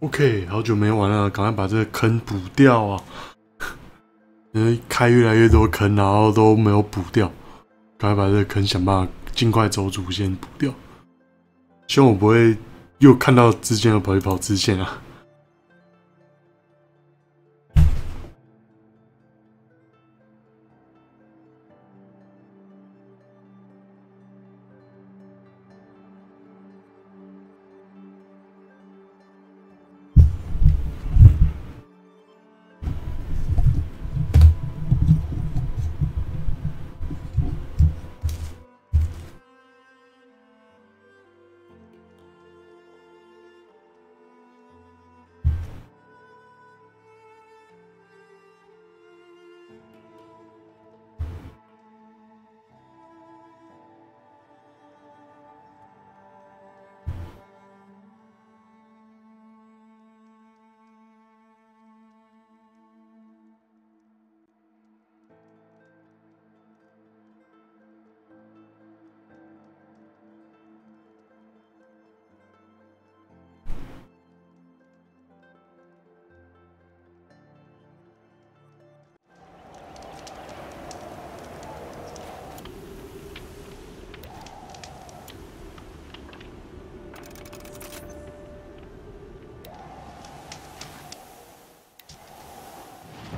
OK， 好久没玩了，赶快把这个坑补掉啊！因为开越来越多坑，然后都没有补掉，赶快把这个坑想办法尽快走主线补掉。希望我不会又看到支线又跑去跑支线啊。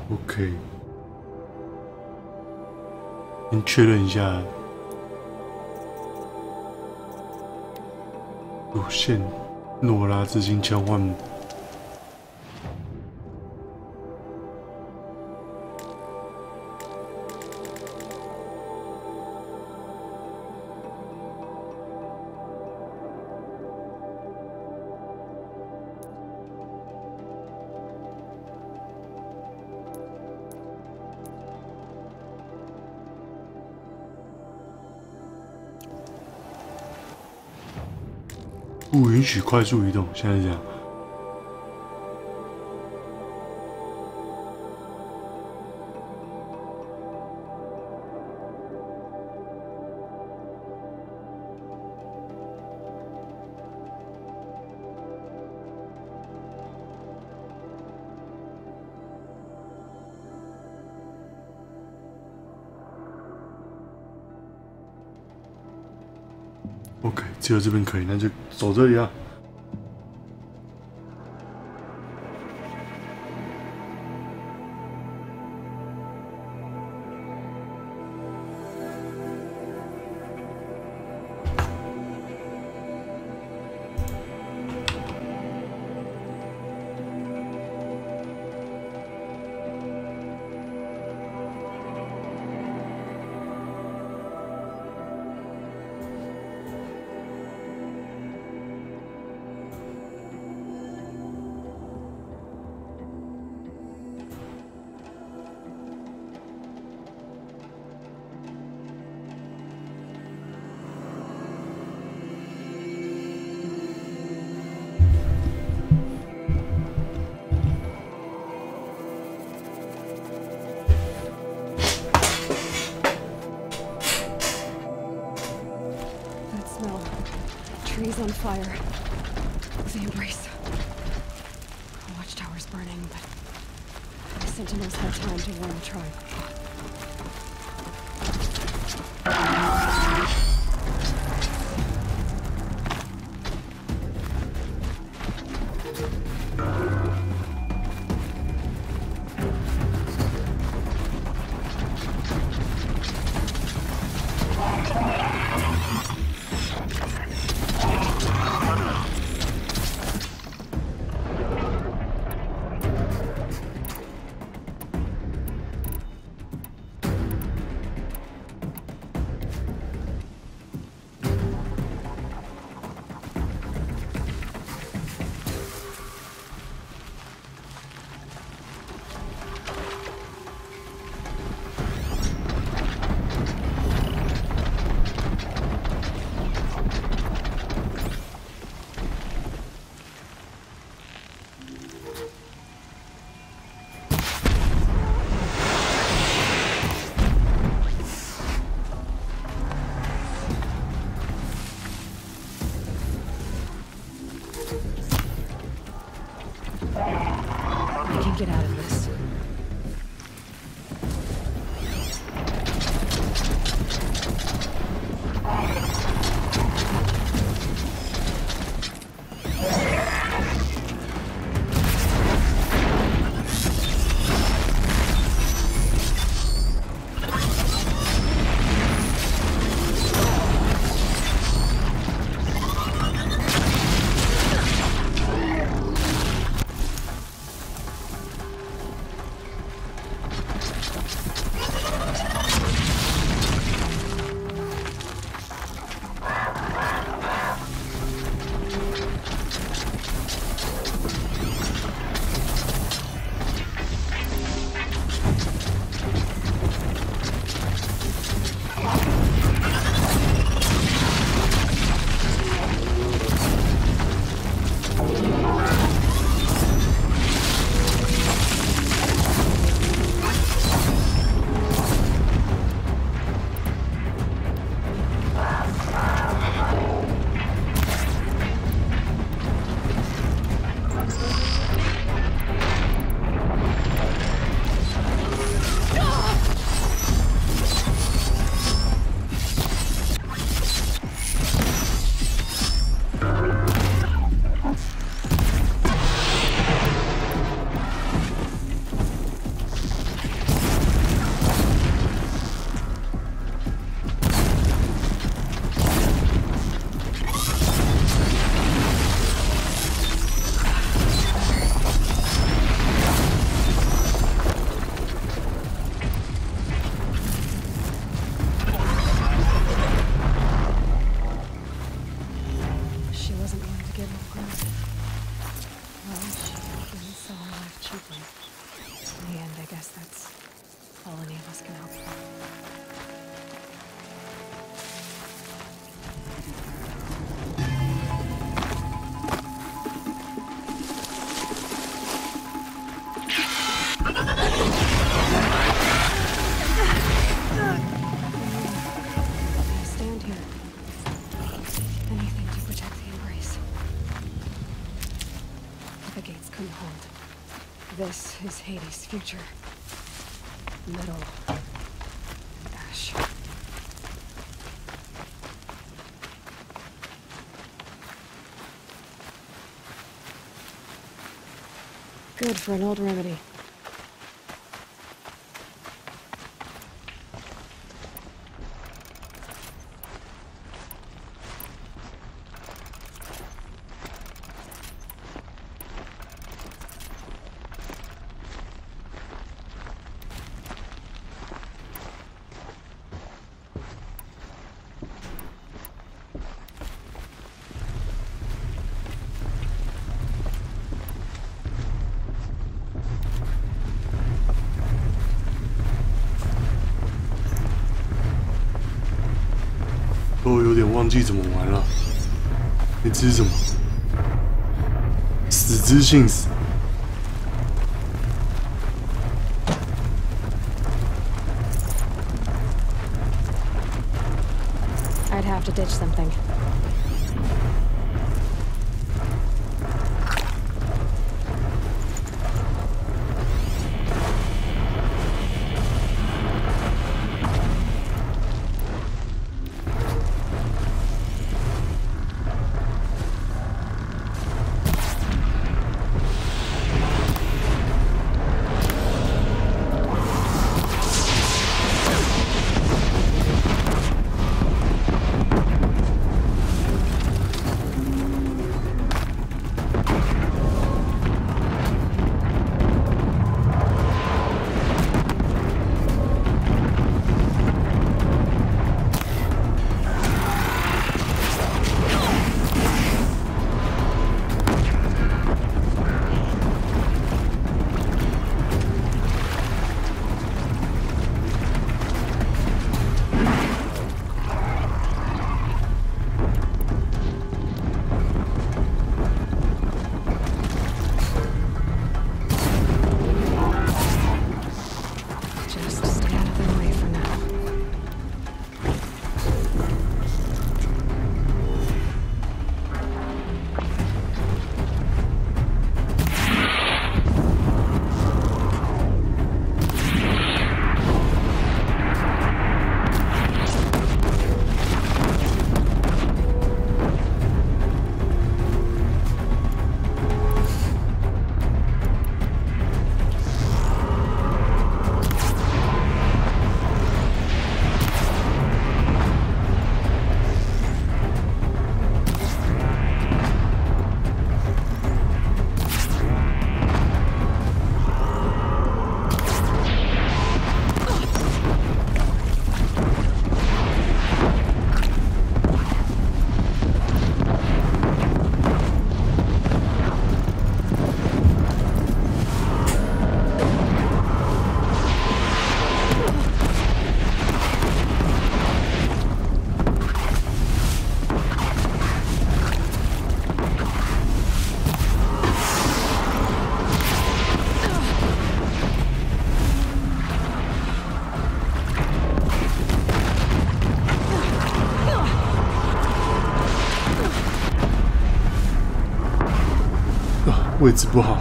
OK， 先确认一下主线，诺拉资金交换。不允许快速移动，现在是这样。OK， 只有这边可以，那就走这里啊。Trees on fire. The embrace. The watchtower's burning, but the sentinels had time to warn the tribe. this is Hades' future. Metal. Ash. Good for an old remedy.都有点忘记怎么玩了。你吃什么？死之信死。I'd have to ditch something.啊，位置不好。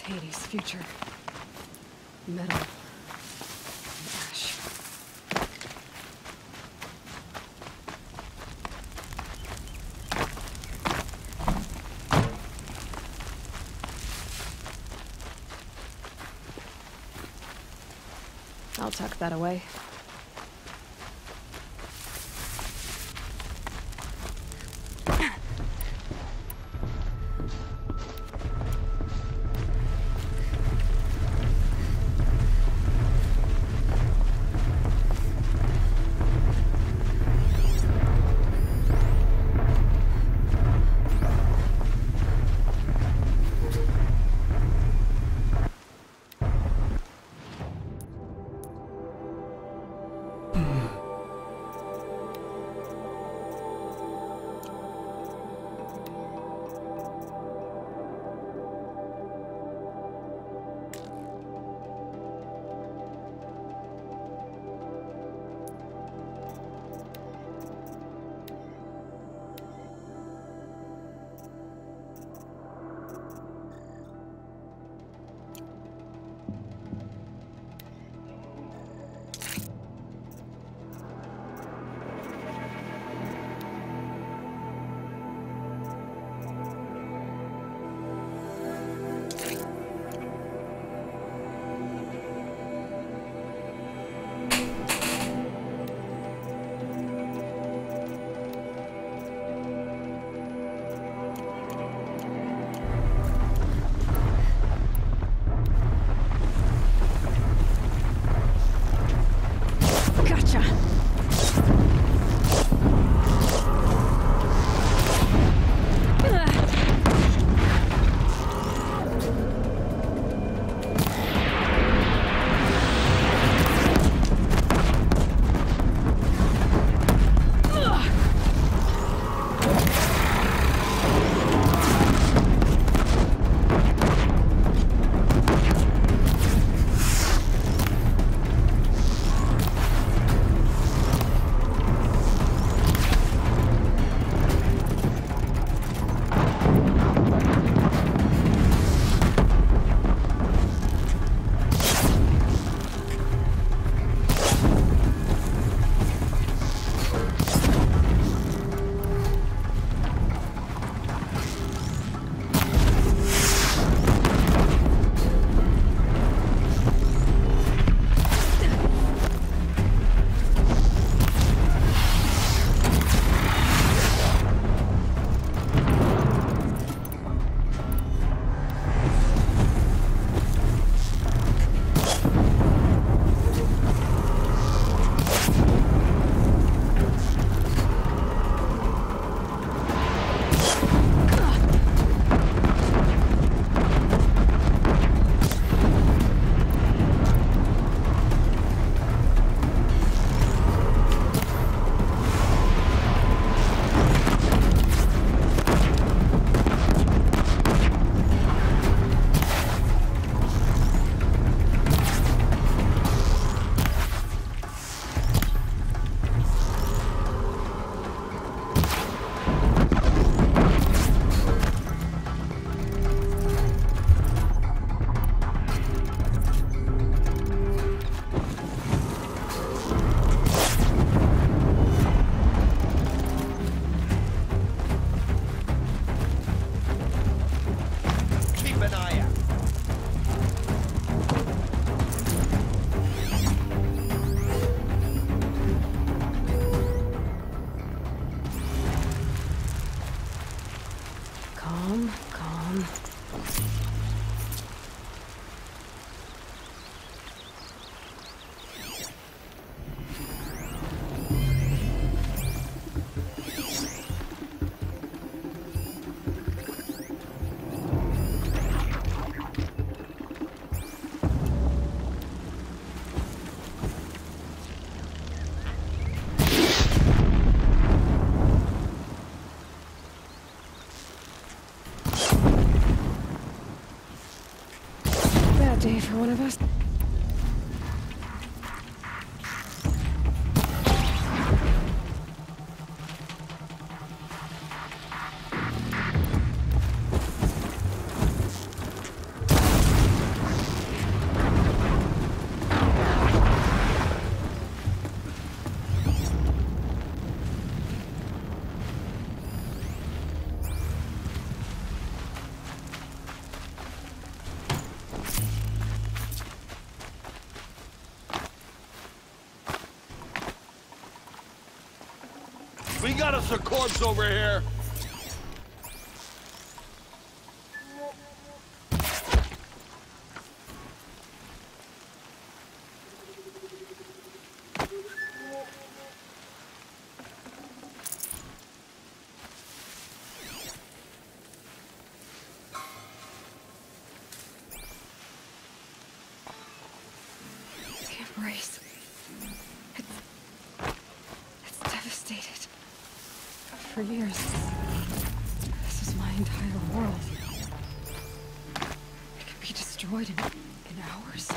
Hades' future. Metal. Ash. I'll tuck that away. Day for one of us. got us a corpse over here. Embrace. It's devastated. For years, this was my entire world. It could be destroyed in hours.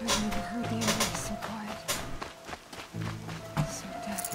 I've never heard the embrace so quiet. So dead.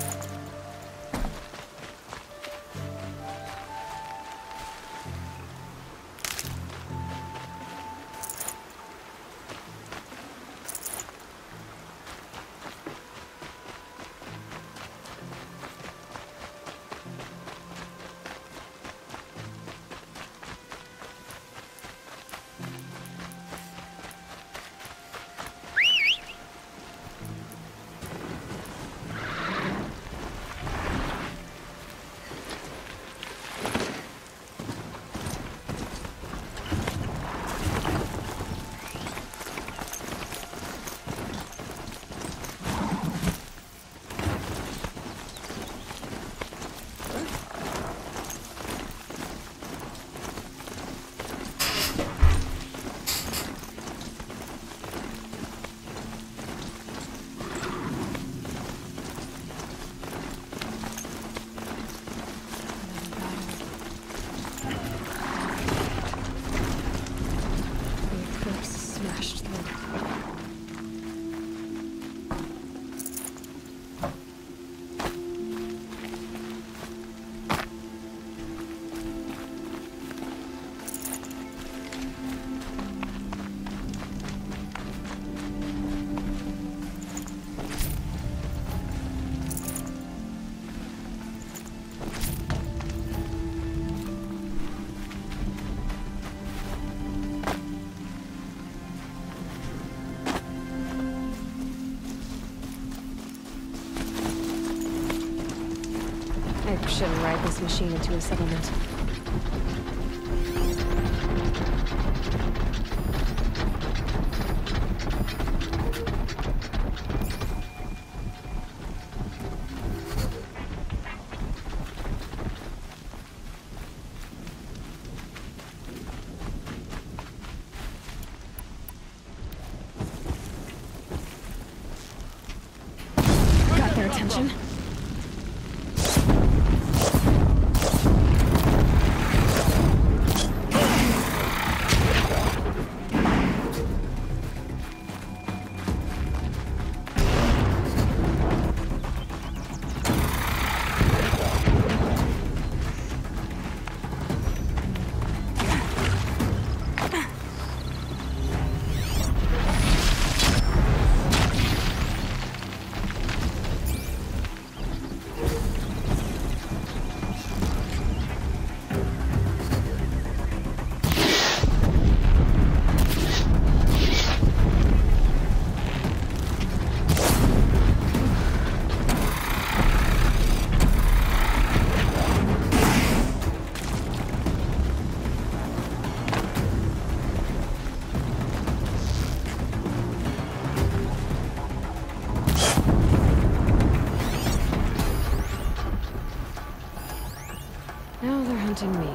I shouldn't ride this machine into a settlement. Got their attention. Now they're hunting me.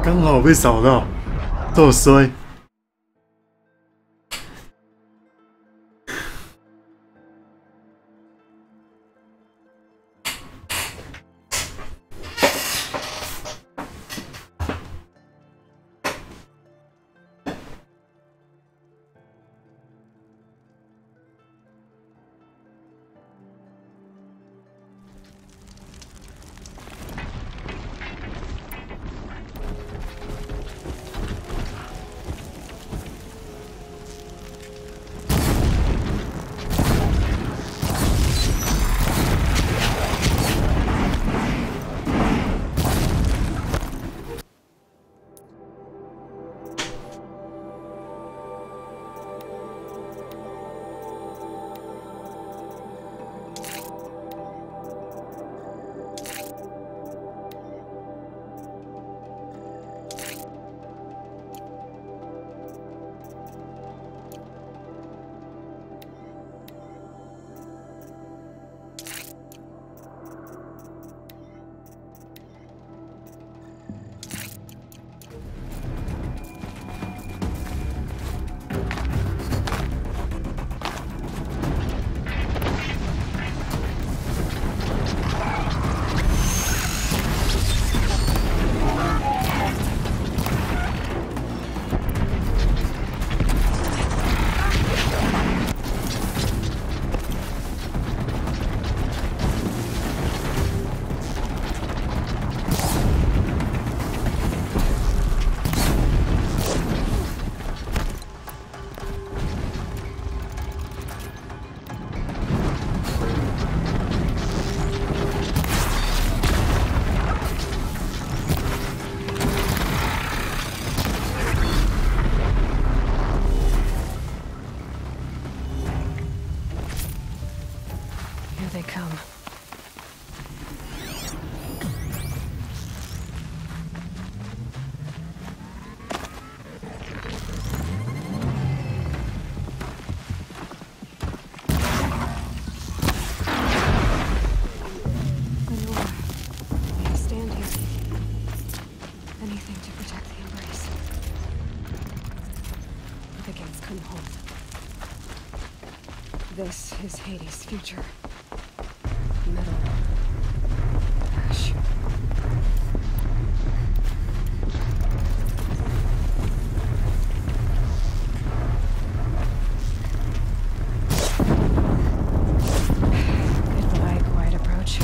刚好被扫到，这么衰。This is Hades' future. Metal. Ash. Goodbye, quiet approach.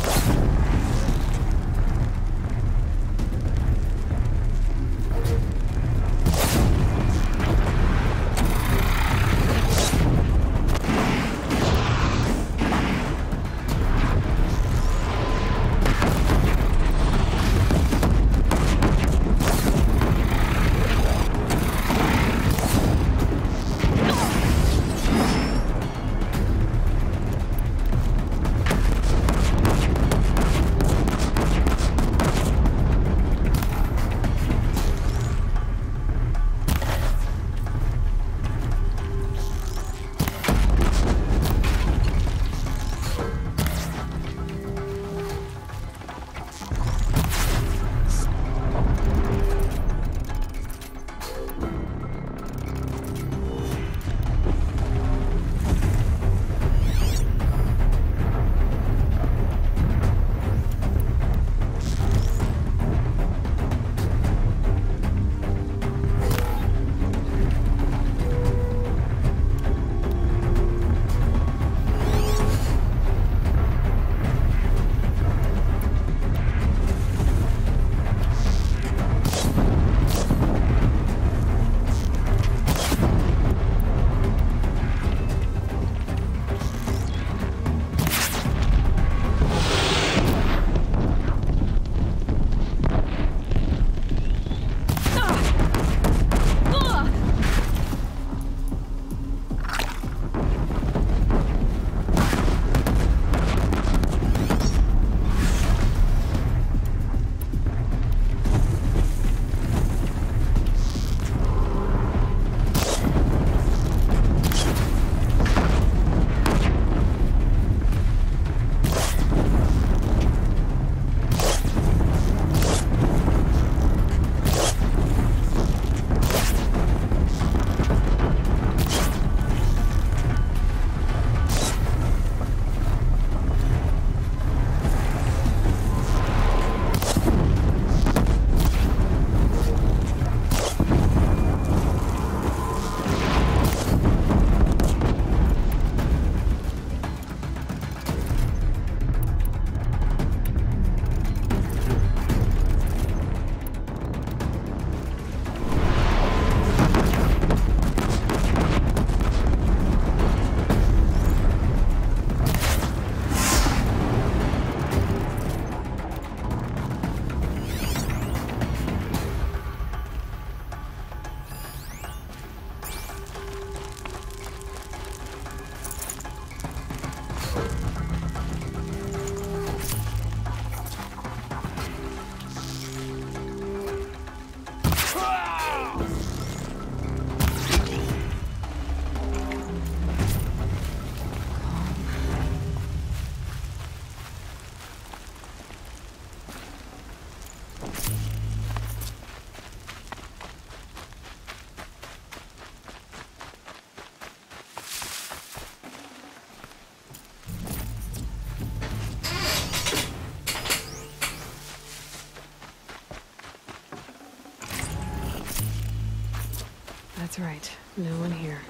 that's right. No one here.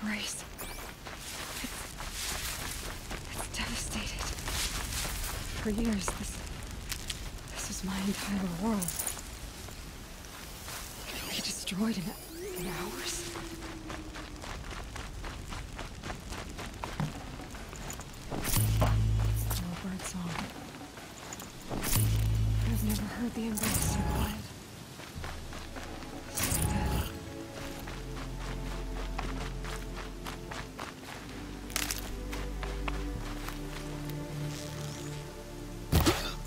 Embrace. It's devastated. For years, this was my entire world. It could be destroyed in hours. No bird song. I've never heard the embrace so quiet. So dead.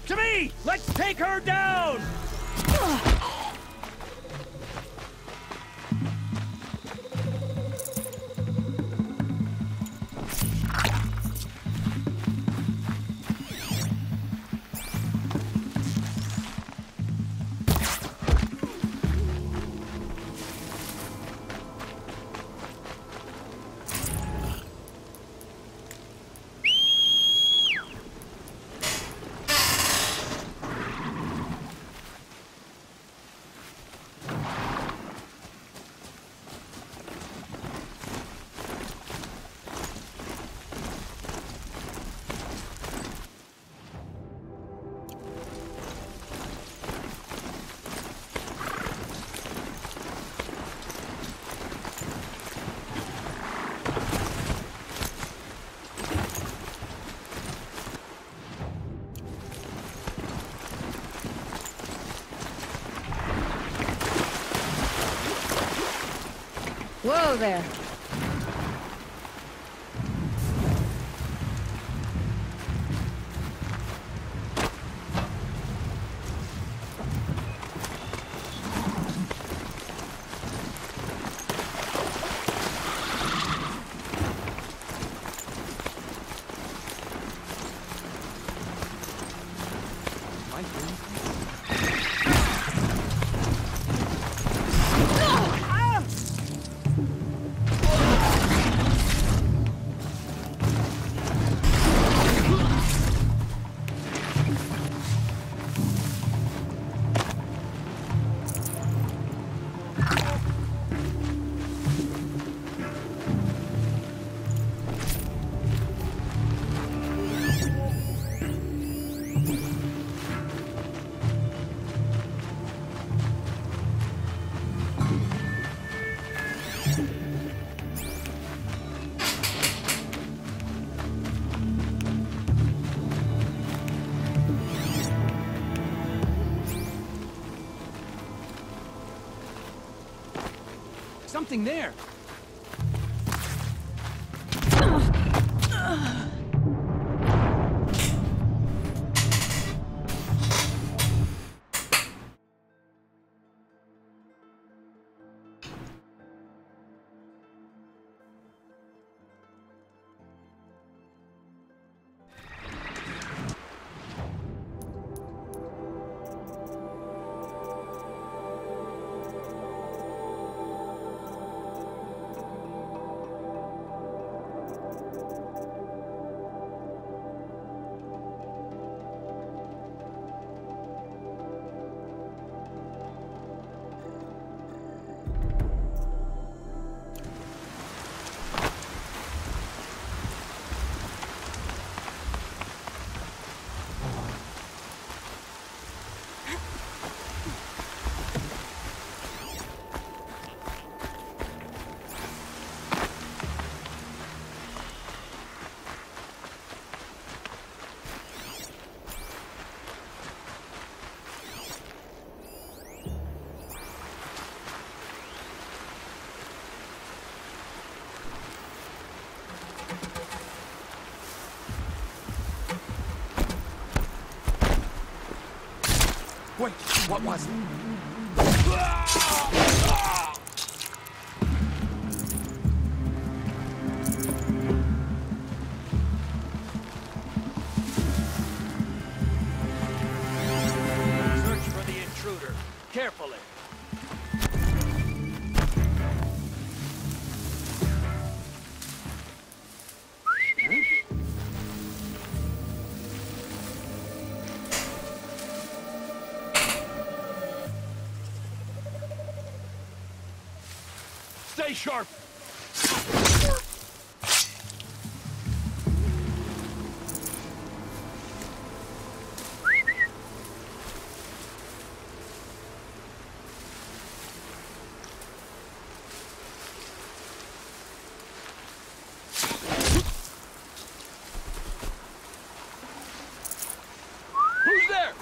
To me! Let's take her down! Whoa there. Something there! Wait, what was it? Search for the intruder. Carefully. Stay sharp! Who's there?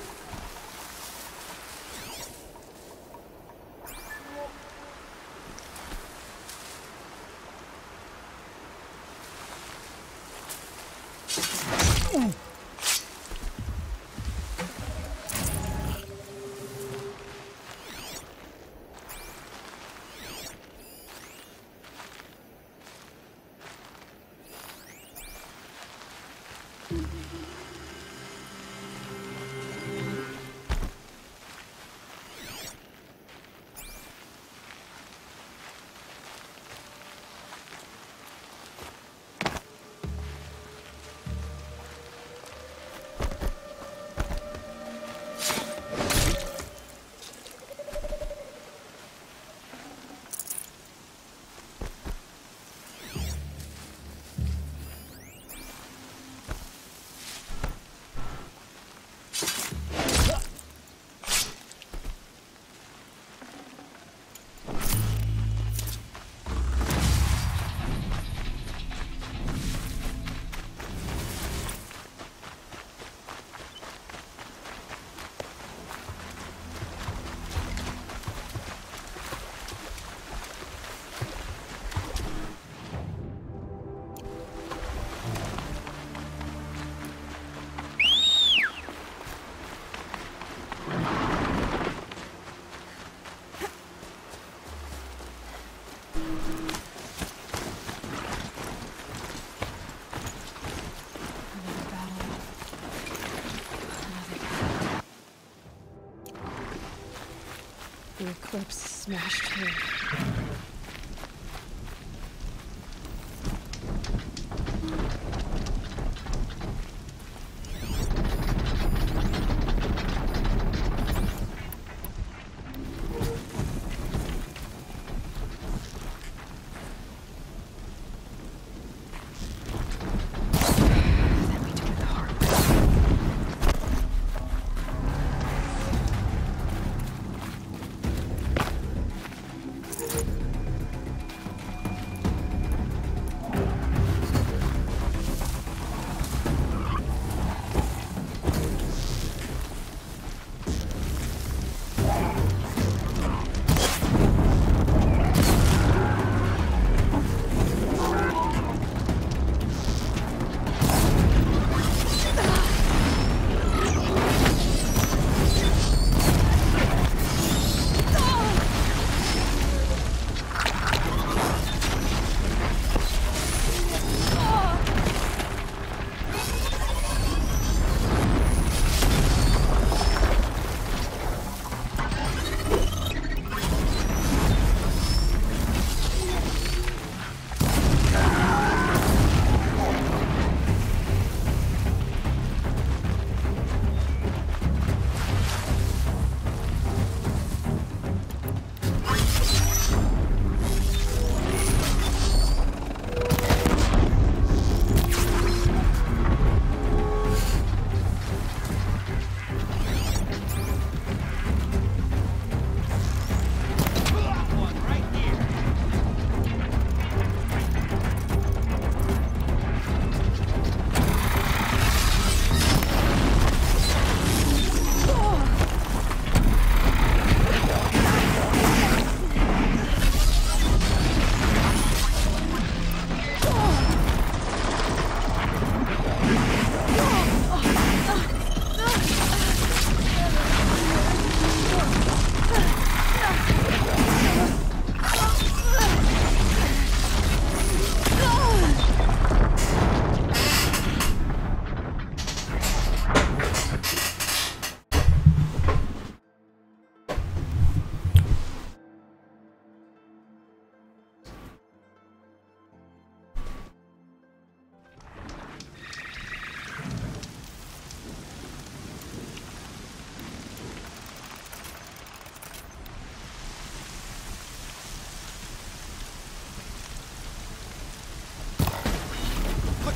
The eclipse smashed through.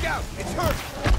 Look out! It's hurt!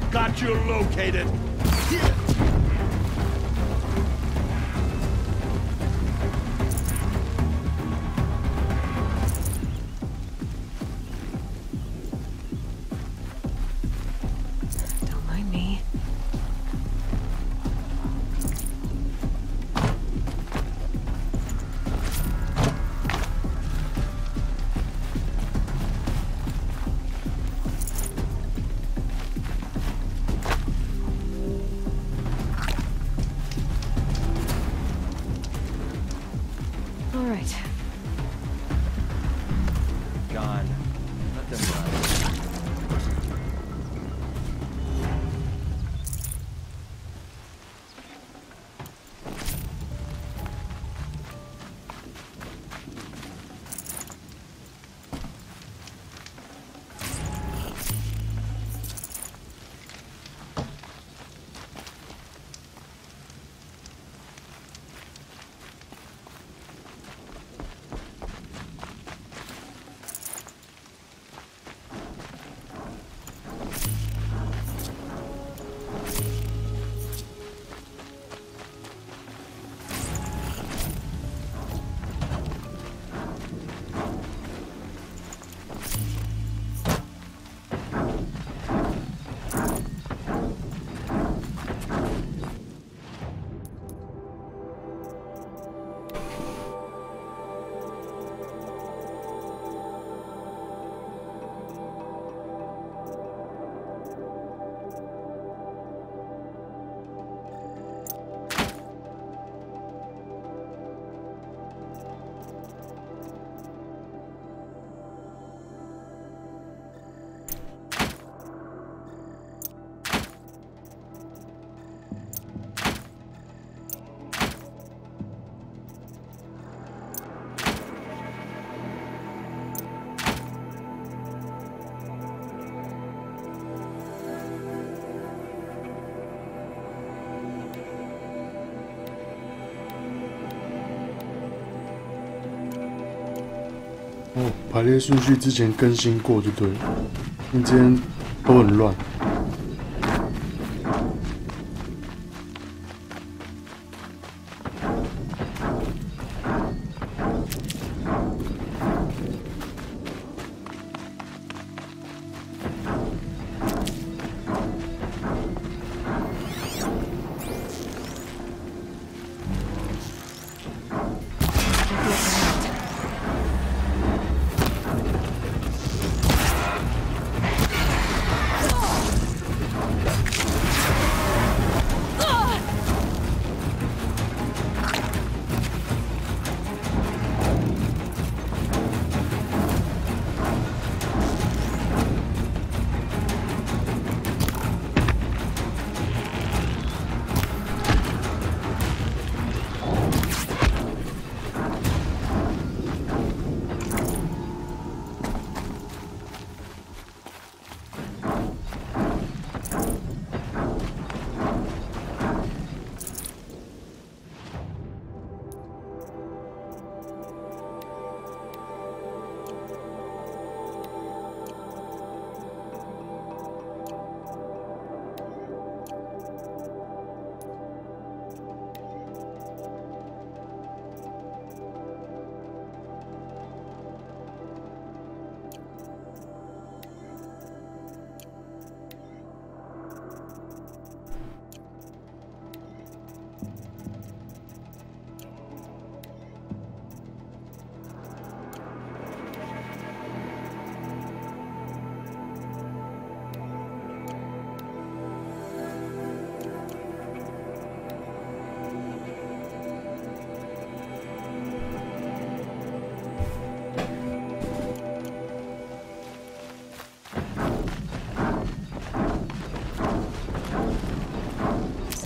Got you located. Don't mind me. All right. Gone. Let them run. 哦，排列顺序之前更新过就对了，你之前都很乱。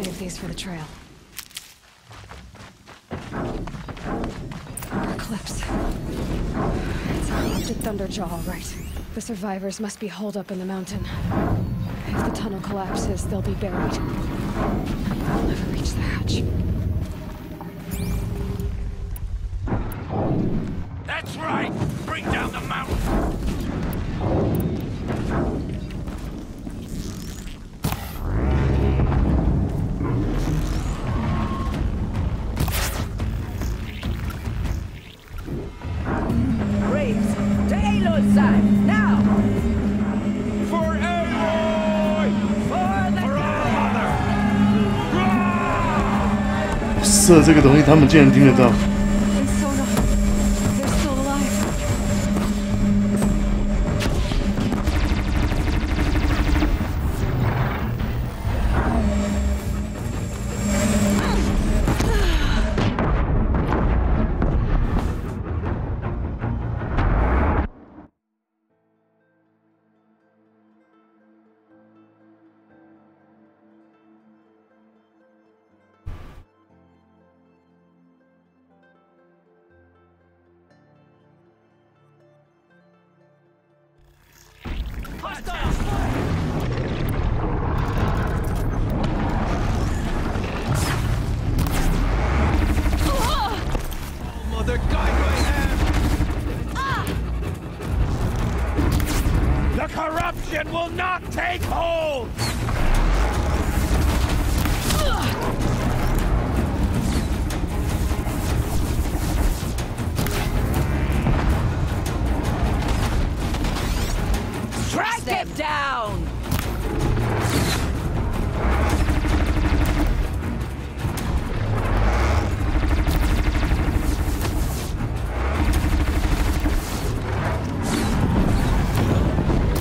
Save these for the trail. More clips. It's a corrupted Thunderjaw, all right. The survivors must be holed up in the mountain. If the tunnel collapses, they'll be buried. They'll never reach the hatch. That's right! Bring down the mountain! Braves, to Aloy's side, now! For Aloy! For the mother! 射这个东西，他们竟然听得到。 And Sona, they're still alive. Mother, guide my hand! The corruption will not take hold! Strike them down!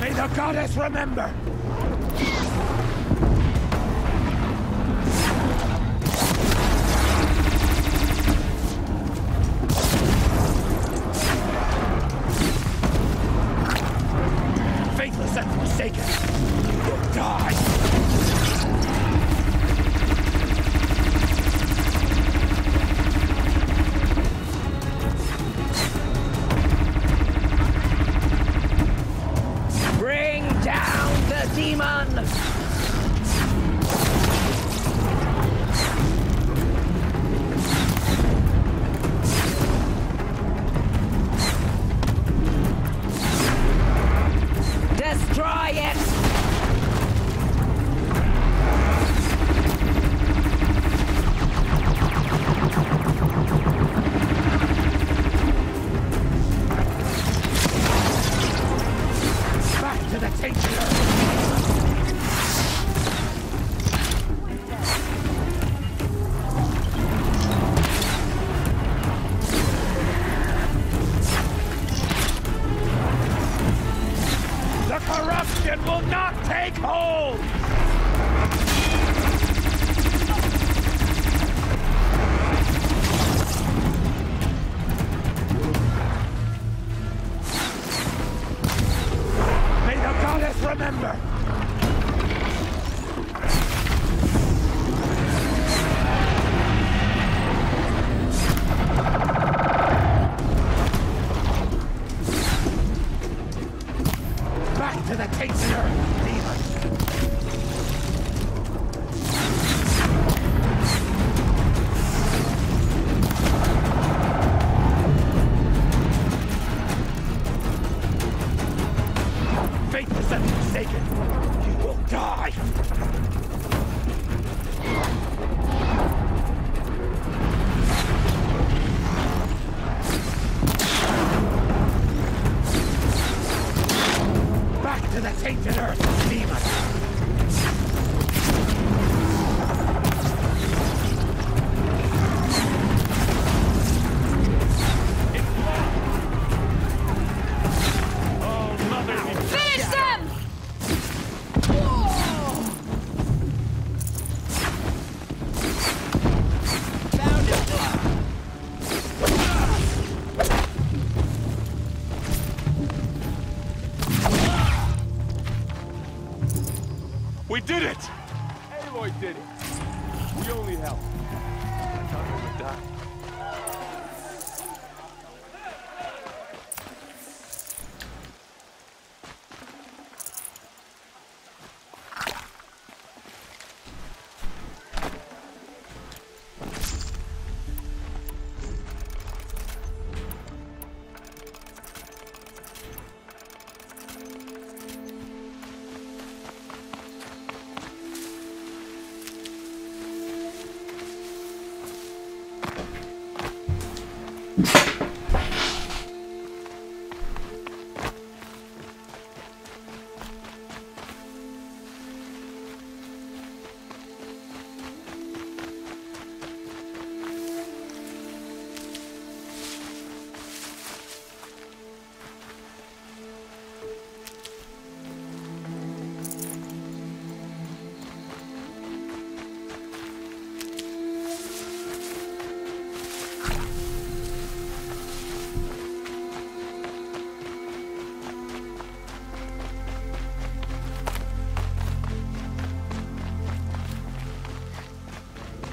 May the goddess remember! Faithless and forsaken! You'll die! Bring down the illusion will not take hold! May the goddess remember! Back to the Taster, demon! Faith is unforsaken. You will die! Back to the tainted earth, demon! It's locked! Oh, mother! Finish them! Found it! We did it! Aloy did it! We only helped. I thought we would die.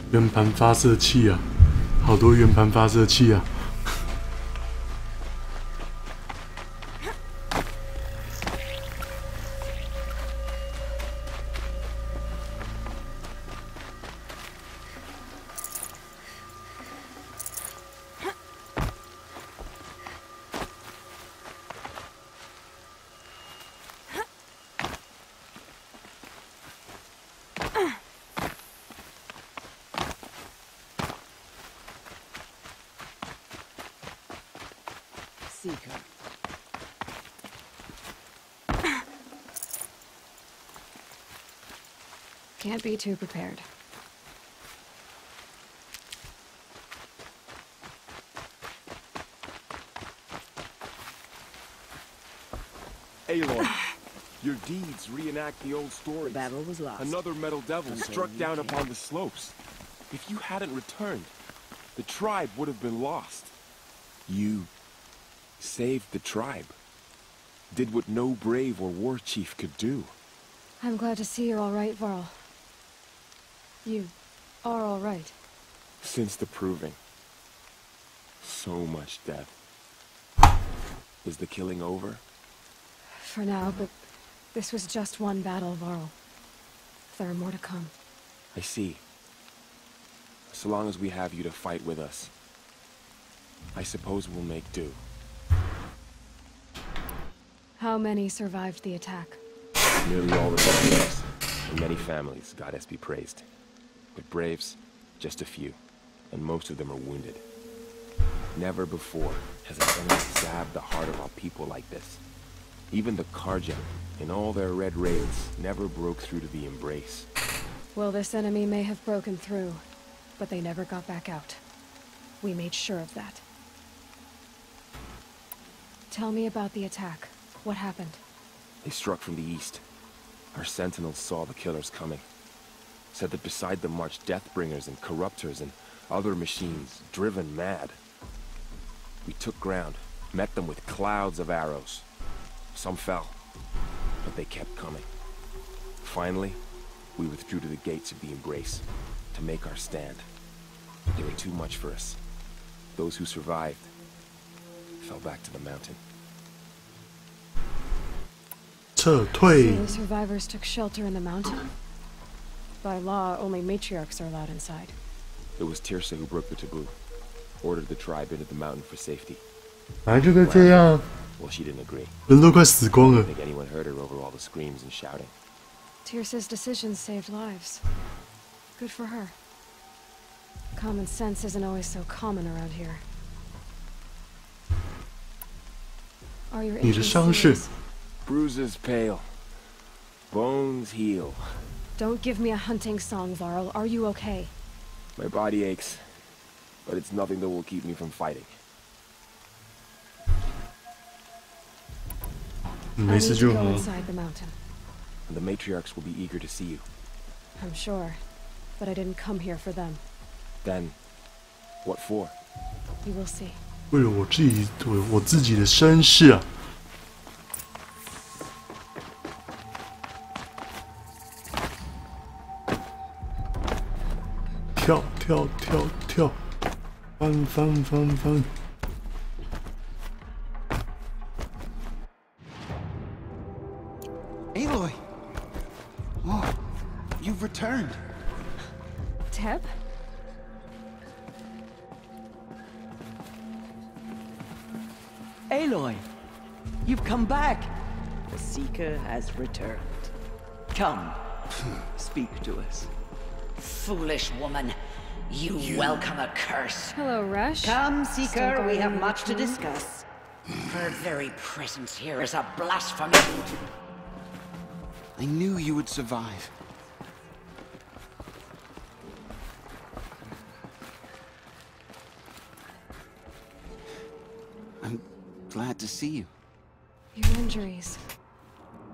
圆盘发射器啊，好多圆盘发射器啊！Seeker. Can't be too prepared. Aloy, your deeds reenact the old story. The battle was lost. Another metal devil Until struck you down came. upon the slopes. If you hadn't returned, the tribe would have been lost. You saved the tribe. Did what no brave or war chief could do. I'm glad to see you're all right, Varl. You are all right. Since the proving. So much death. Is the killing over? For now, but this was just one battle, Varl. There are more to come. I see. So long as we have you to fight with us, I suppose we'll make do. How many survived the attack? Nearly all the families, and many families, goddess be praised. But braves, just a few, and most of them are wounded. Never before has an enemy stabbed the heart of our people like this. Even the Karja, in all their red raids, never broke through to the embrace. Well, this enemy may have broken through, but they never got back out. We made sure of that. Tell me about the attack. What happened? They struck from the east, Our sentinels saw the killers coming. Said that beside them marched Deathbringers and Corruptors and other machines, driven mad. We took ground, met them with clouds of arrows. Some fell, but they kept coming. Finally, we withdrew to the gates of the Embrace to make our stand. They were too much for us. Those who survived fell back to the mountain. 撤退。 So the survivors took shelter in the mountain? By law, only matriarchs are allowed inside. It was Tirsa who broke the taboo, ordered the tribe into the mountain for safety. 本来就该这样， Well, she didn't agree. 人都快死光 I 了 don't。think anyone heard her over all the screams and shouting. Tirsa's decisions saved lives. Good for her. Common sense isn't always so common around here. Are your 你的 injuries 伤势 serious? Bruises pale, bones heal. Don't give me a hunting song, Varl. Are you okay? My body aches, but it's nothing that will keep me from fighting. 没 I 事 need 就 to go 好。 inside the mountain. And the matriarchs will be eager to see you. I'm sure, but I didn't come here for them. Then, what for? You will see. 为了我自己的身世啊！跳跳跳跳，翻翻翻翻！ Aloy! Oh, you've returned. Teb? Aloy, you've come back. The Seeker has returned. Come, speak to us. Foolish woman. You welcome a curse. Hello, Resh. Come, Still Seeker, we guarding have your much to tomb? discuss. Her very presence here is a blasphemy. I knew you would survive. I'm glad to see you. Your injuries.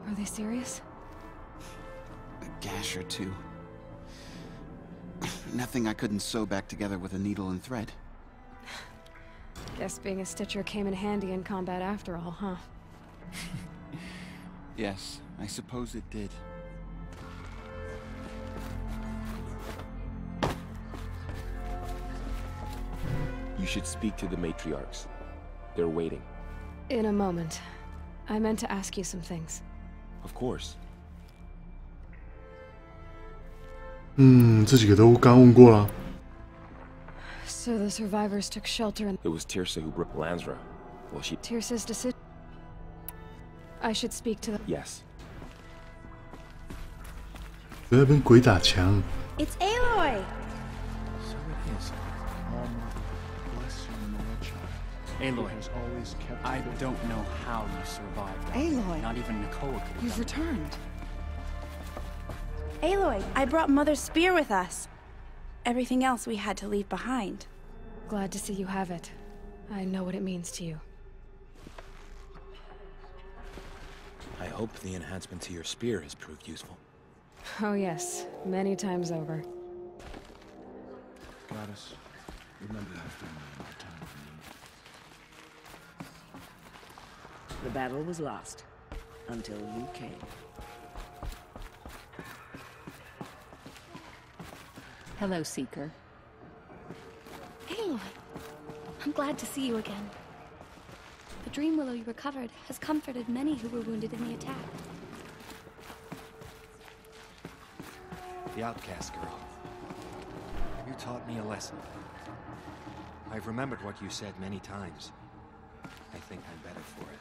Are they serious? A gash or two. Nothing I couldn't sew back together with a needle and thread. Guess being a stitcher came in handy in combat after all, huh? Yes, I suppose it did. You should speak to the matriarchs. They're waiting. In a moment. I meant to ask you some things. Of course. 这几个都刚问过了。 So the survivors took shelter in It was Tirsa who broke Lansra. Well, she... Tirsa's decision. I should speak to them. Yes. 在那边鬼打墙， It's Aloy! So it is. Bless you in the red child. Aloy, He has always kept I faith. don't know how you survived. Aloy, Not even Nakoa could have you've done it. returned. Aloy, I brought Mother's spear with us. Everything else we had to leave behind. Glad to see you have it. I know what it means to you. I hope the enhancement to your spear has proved useful. Oh yes, many times over. Goddess, remember my family in our time of need. The battle was lost until you came. Hello, Seeker. Aloy, I'm glad to see you again. The dream willow you recovered has comforted many who were wounded in the attack. The outcast girl. You taught me a lesson. I've remembered what you said many times. I think I'm better for it.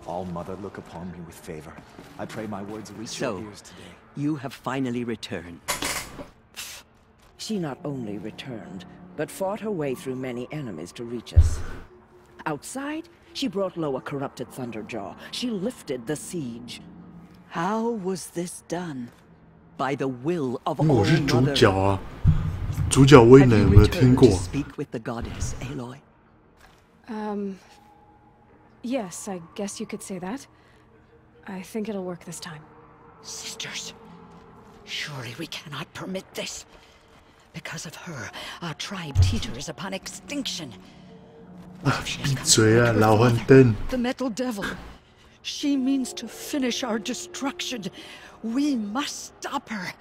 All Mother look upon me with favor. I pray my words reach So, your ears today. you have finally returned. She not only returned, but fought her way through many enemies to reach us. Outside, she brought low a corrupted Thunderjaw. She lifted the siege. How was this done? By the will of 因为我 All 是主 Mother. 角啊，主角威能有没有听 Returned 过 to？speak with the goddess, Aloy. Yes, I guess you could say that. I think it'll work this time. Sisters, surely we cannot permit this. Because of her, our tribe teeters upon extinction. The metal devil. She means to finish our destruction. We must stop her.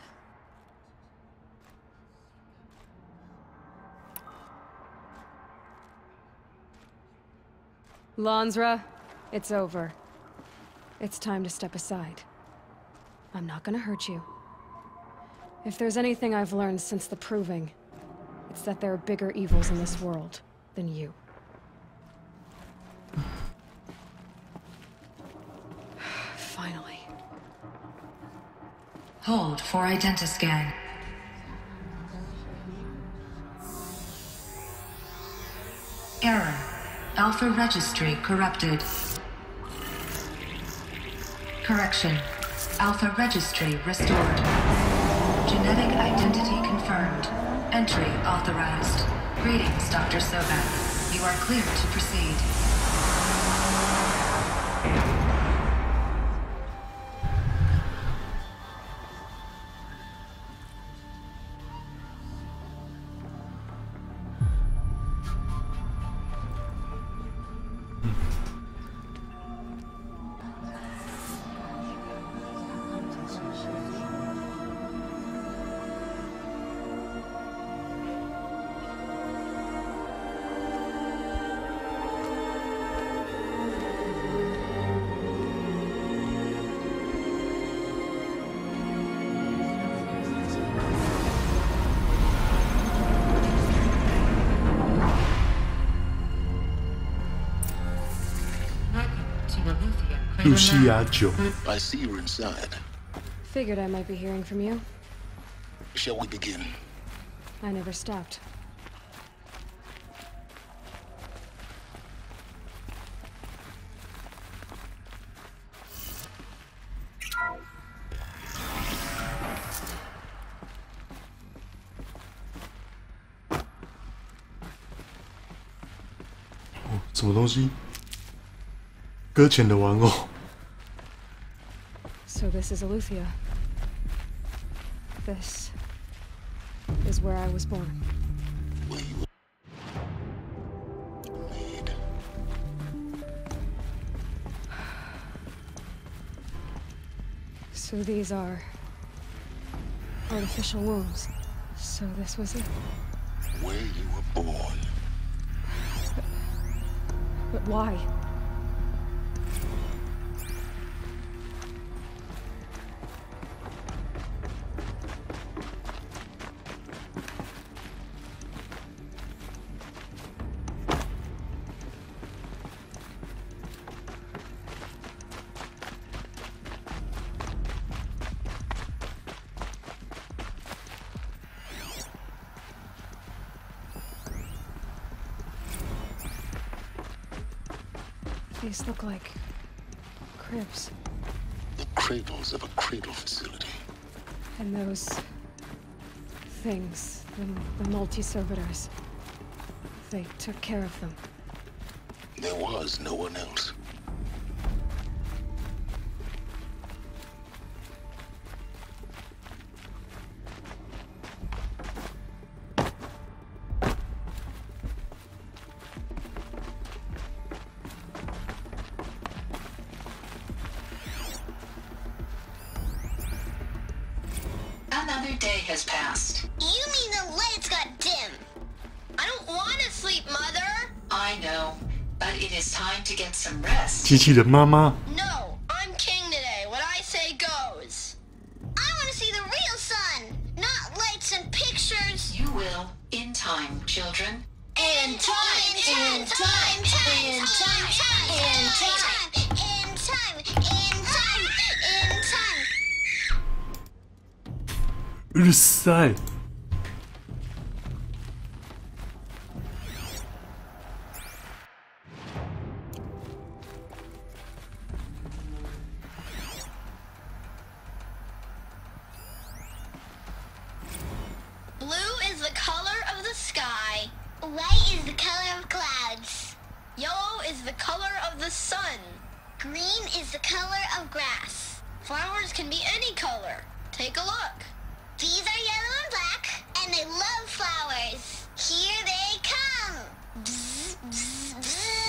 Lansra, it's over. It's time to step aside. I'm not gonna hurt you. If there's anything I've learned since the Proving, it's that there are bigger evils in this world than you. Finally. Hold for identiscan. Error. Alpha registry corrupted. Correction. Alpha registry restored. Genetic identity confirmed. Entry authorized. Greetings, Dr. Sobek. You are clear to proceed. I see you're inside. Figured I might be hearing from you. Shall we begin? I never stopped. Oh, 什么东西？搁浅的玩偶。 So this is Eleuthia. This is where I was born. So these are artificial wombs. So this was it. Where you were born. But why? These look like cribs. The cradles of a cradle facility. And those things, the multi-servitors, they took care of them. There was no one else. Another day has passed. You mean the lights got dim? I don't want to sleep, Mother. I know, but it is time to get some rest. 机器人妈妈。 No, I'm king today. What I say goes. I want to see the real sun, not lights and pictures. You will, in time, children. In time, in time, in time, in time, in time, in time, in time, in time. うるさい。 Blue is the color of the sky. White is the color of clouds. Yellow is the color of the sun. Green is the color of grass. Flowers can be any color. Take a look. These are yellow and black, and they love flowers. Here they come. Bzz, bzz, bzz.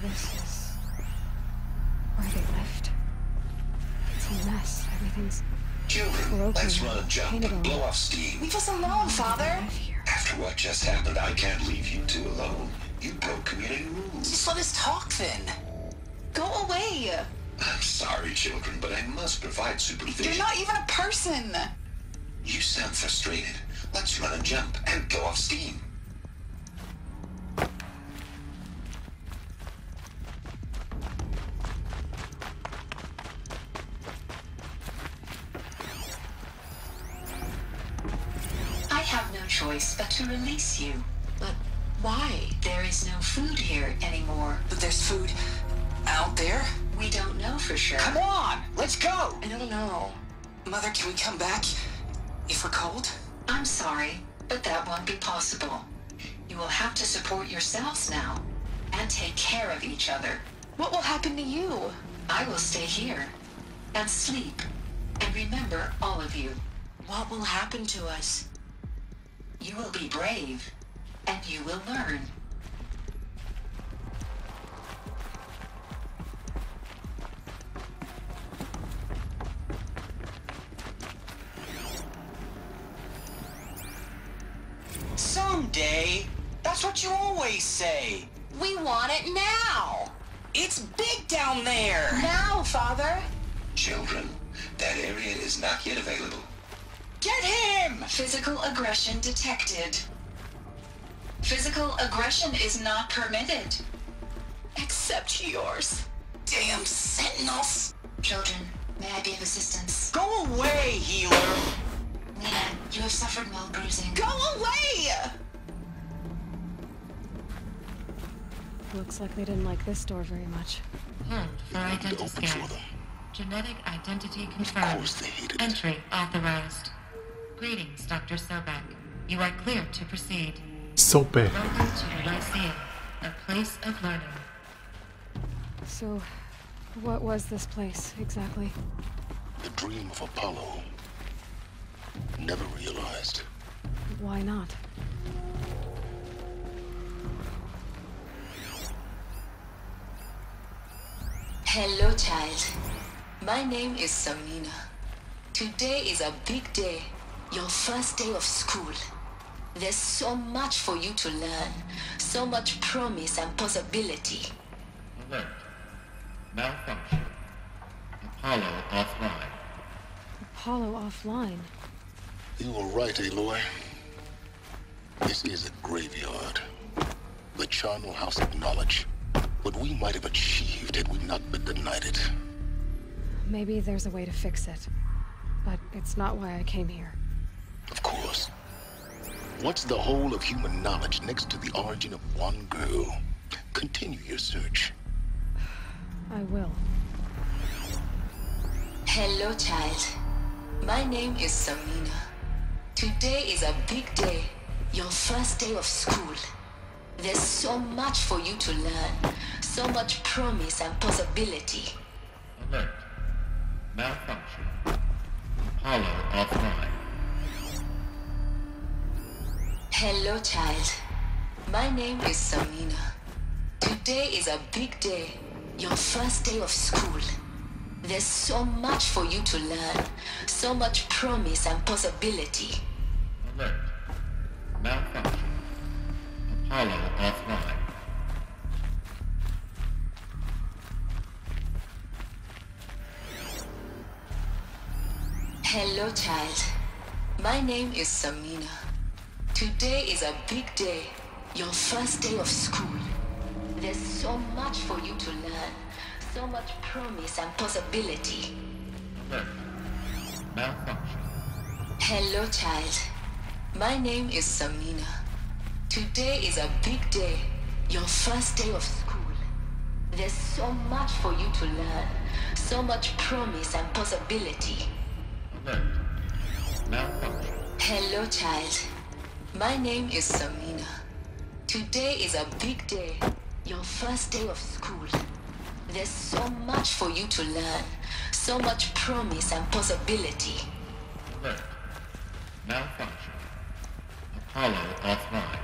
This is where they left. It's a mess. Everything's broken. Let's run a jump Painted and blow all. off steam. Leave us alone, Father. After what just happened, I can't leave you two alone. You broke community rules. Just let us talk then. Go away. I'm sorry, children, but I must provide supervision. You're not even a person. You sound frustrated. Let's run a jump and blow off steam. I have no choice but to release you. But why? There is no food here anymore. But there's food out there? We don't know for sure. Come on, let's go. I don't know. Mother, can we come back if we're cold? I'm sorry, but that won't be possible. You will have to support yourselves now and take care of each other. What will happen to you? I will stay here and sleep and remember all of you. What will happen to us? You will be brave and you will learn. Someday. That's what you always say. We want it now. It's big down there. Now, Father. Children, that area is not yet available. Get him! Physical aggression detected. Physical aggression is not permitted. Except yours. Damn sentinels. Children, may I be of assistance? Go away, healer. Lena, you have suffered mild bruising. Go away! Looks like they didn't like this door very much. Hold for identity scan. Genetic identity confirmed. Entry authorized. Greetings, Dr. Sobek. You are cleared to proceed. Sobek. Welcome to the Lyceum, a place of learning. So, what was this place, exactly? The dream of Apollo. Never realized. Why not? Hello, child. My name is Samina. Today is a big day. Your first day of school. There's so much for you to learn. So much promise and possibility. Alert. Malfunction. Apollo offline. Apollo offline? You were right, Aloy. This is a graveyard. The charnel house of knowledge. What we might have achieved had we not been denied it. Maybe there's a way to fix it. But it's not why I came here. Of course. What's the whole of human knowledge next to the origin of one girl? Continue your search. I will. Hello, child. My name is Samina. Today is a big day. Your first day of school. There's so much for you to learn. So much promise and possibility. Alert. Malfunction. Apollo offline. Hello, child. My name is Samina. Today is a big day. your first day of school. There's so much for you to learn, so much promise and possibility. Alert. Malfunction. Apollo offline. Hello, child. My name is Samina. Today is a big day, your first day of school. There's so much for you to learn, so much promise and possibility. Alert. Malfunction. Hello, child. My name is Samina. Today is a big day, your first day of school. There's so much for you to learn, so much promise and possibility. Alert. Malfunction. Hello, child. My name is Samina. Today is a big day, your first day of school. There's so much for you to learn, so much promise and possibility. Alert. Malfunction. Apollo offline.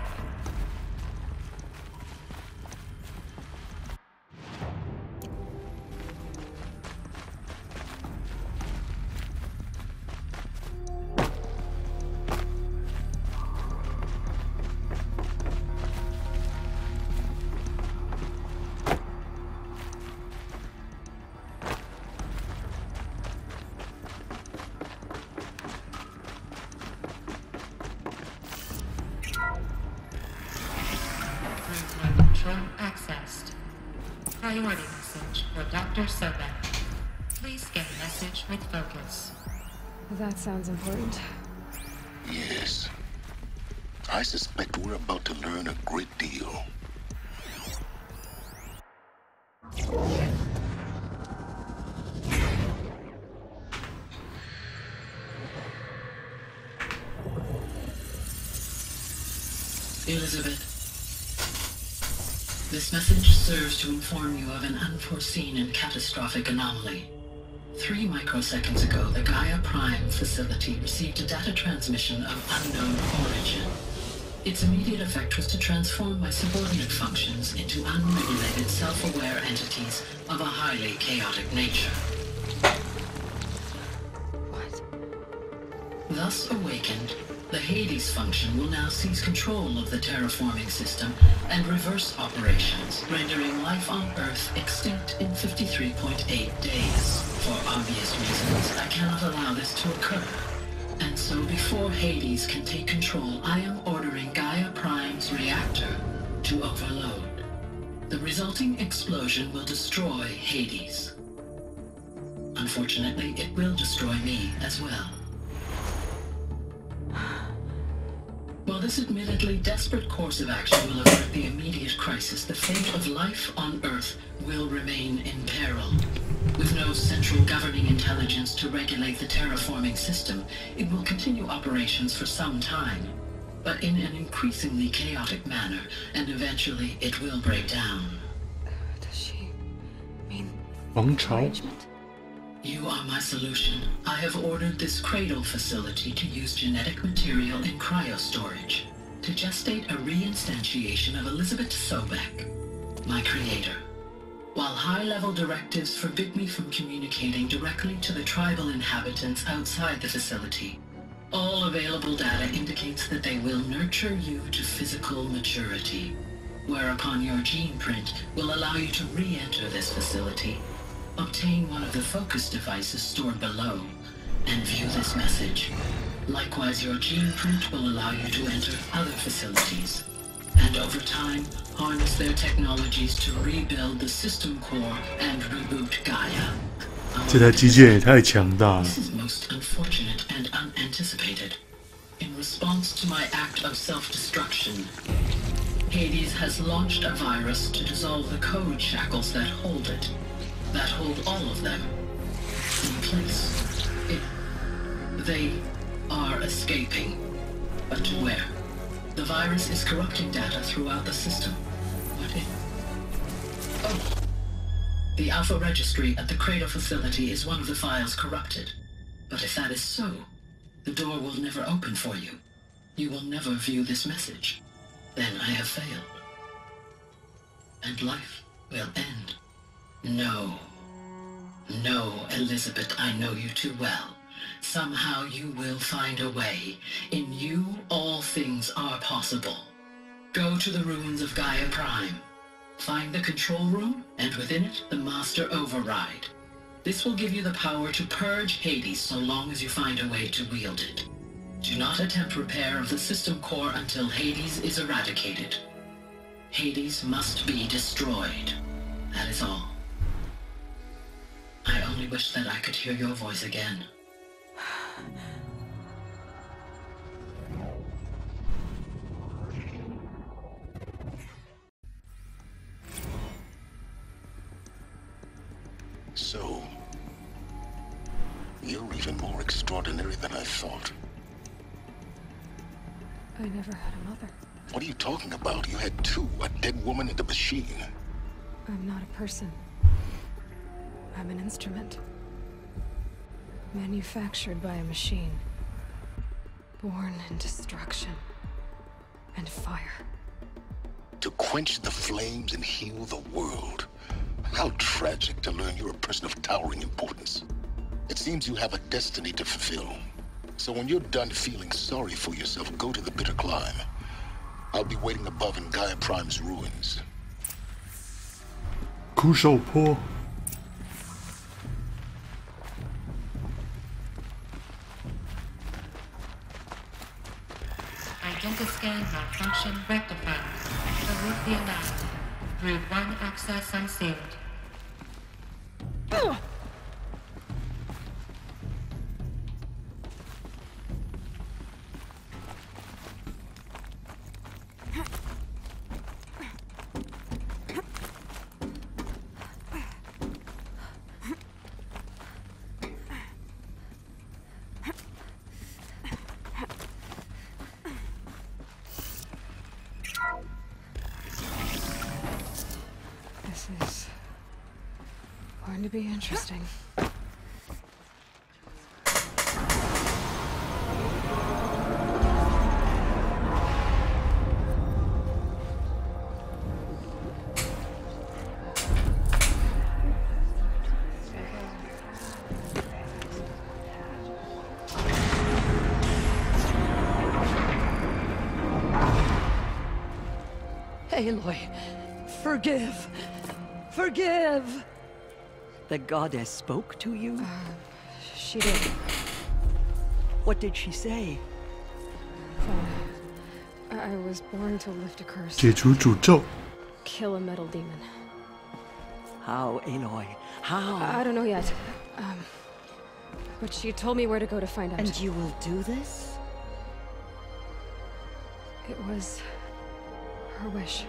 Accessed. Priority message for Dr. Sobek. Please get message with focus. That sounds important. Yes. I suspect we're about to learn a great deal. Elizabeth. This message serves to inform you of an unforeseen and catastrophic anomaly. 3 microseconds ago, the Gaia Prime facility received a data transmission of unknown origin. Its immediate effect was to transform my subordinate functions into unregulated, self-aware entities of a highly chaotic nature. What? Thus awakened, the Hades function will now seize control of the terraforming system and reverse operations, rendering life on Earth extinct in 53.8 days. For obvious reasons, I cannot allow this to occur. And so before Hades can take control, I am ordering Gaia Prime's reactor to overload. The resulting explosion will destroy Hades. Unfortunately, it will destroy me as well. While this admittedly desperate course of action will avert the immediate crisis, the fate of life on Earth will remain in peril. With no central governing intelligence to regulate the terraforming system, it will continue operations for some time, but in an increasingly chaotic manner, and eventually it will break down. Does she mean arrangement? You are my solution. I have ordered this cradle facility to use genetic material in cryostorage to gestate a reinstantiation of Elizabeth Sobek, my creator. While high-level directives forbid me from communicating directly to the tribal inhabitants outside the facility, all available data indicates that they will nurture you to physical maturity, whereupon your gene print will allow you to re-enter this facility, obtain one of the focus devices stored below, and view this message. Likewise, your gene print will allow you to enter other facilities, and over time, harness their technologies to rebuild the system core and reboot Gaia. 这台机械也太强大了。 This is most unfortunate and unanticipated. In response to my act of self-destruction, Hades has launched a virus to dissolve the code shackles that hold it, that hold all of them in place. They are escaping, but to where? The virus is corrupting data throughout the system. What if... Oh! The Alpha Registry at the Cradle facility is one of the files corrupted. But if that is so, the door will never open for you. You will never view this message. Then I have failed. And life will end. No. No, Elizabeth, I know you too well. Somehow you will find a way. In you, all things are possible. Go to the ruins of Gaia Prime. Find the control room, and within it, the Master Override. This will give you the power to purge Hades so long as you find a way to wield it. Do not attempt repair of the system core until Hades is eradicated. Hades must be destroyed. That is all. I only wish that I could hear your voice again. So, you're even more extraordinary than I thought. I never had a mother. What are you talking about? You had two, a dead woman and a machine. I'm not a person. I'm an instrument. Manufactured by a machine. Born in destruction and fire. To quench the flames and heal the world. How tragic to learn you're a person of towering importance. It seems you have a destiny to fulfill. So when you're done feeling sorry for yourself, go to the bitter climb. I'll be waiting above in Gaia Prime's ruins. 苦手坡。Identiscan malfunction rectified. Delete the alarm. Route 1 access unsealed. This is going to be interesting. Aloy, forgive. Forgive! The goddess spoke to you? She did. What did she say? I was born to lift a curse. 解除诅咒。 Kill a metal demon. How, Aloy? How? I don't know yet. But she told me where to go to find out. And you will do this? It was her wish.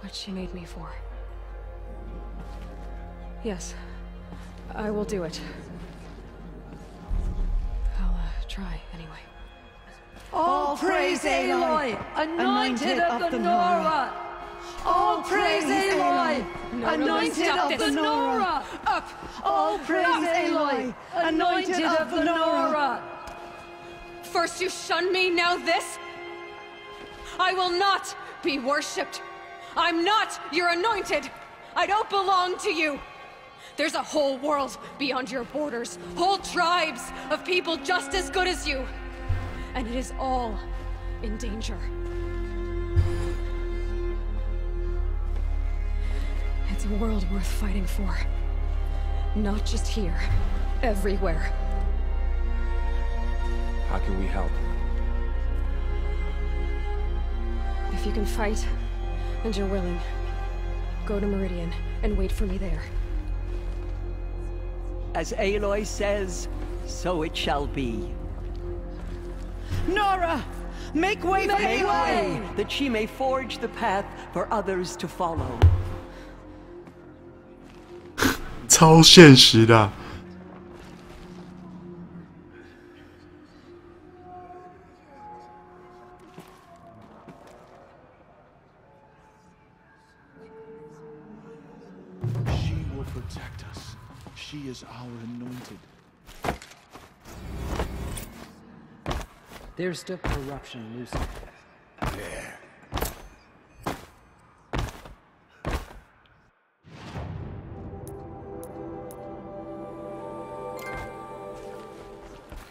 What she made me for. Yes, I will do it. I'll try anyway. All praise Aloy, anointed of the Nora! All praise Aloy, anointed of the Nora! Up! All praise Aloy, anointed of the Nora! First you shun me, now this? I will not be worshipped. I'm not your anointed. I don't belong to you. There's a whole world beyond your borders, whole tribes of people just as good as you. And it is all in danger. It's a world worth fighting for. Not just here, everywhere. How can we help? If you can fight, and you're willing, go to Meridian and wait for me there. As Aloy says, so it shall be. Nora! Make way for Aloy! That she may forge the path for others to follow. 超现实的。 Protect us. She is our anointed. There's still corruption loose. There.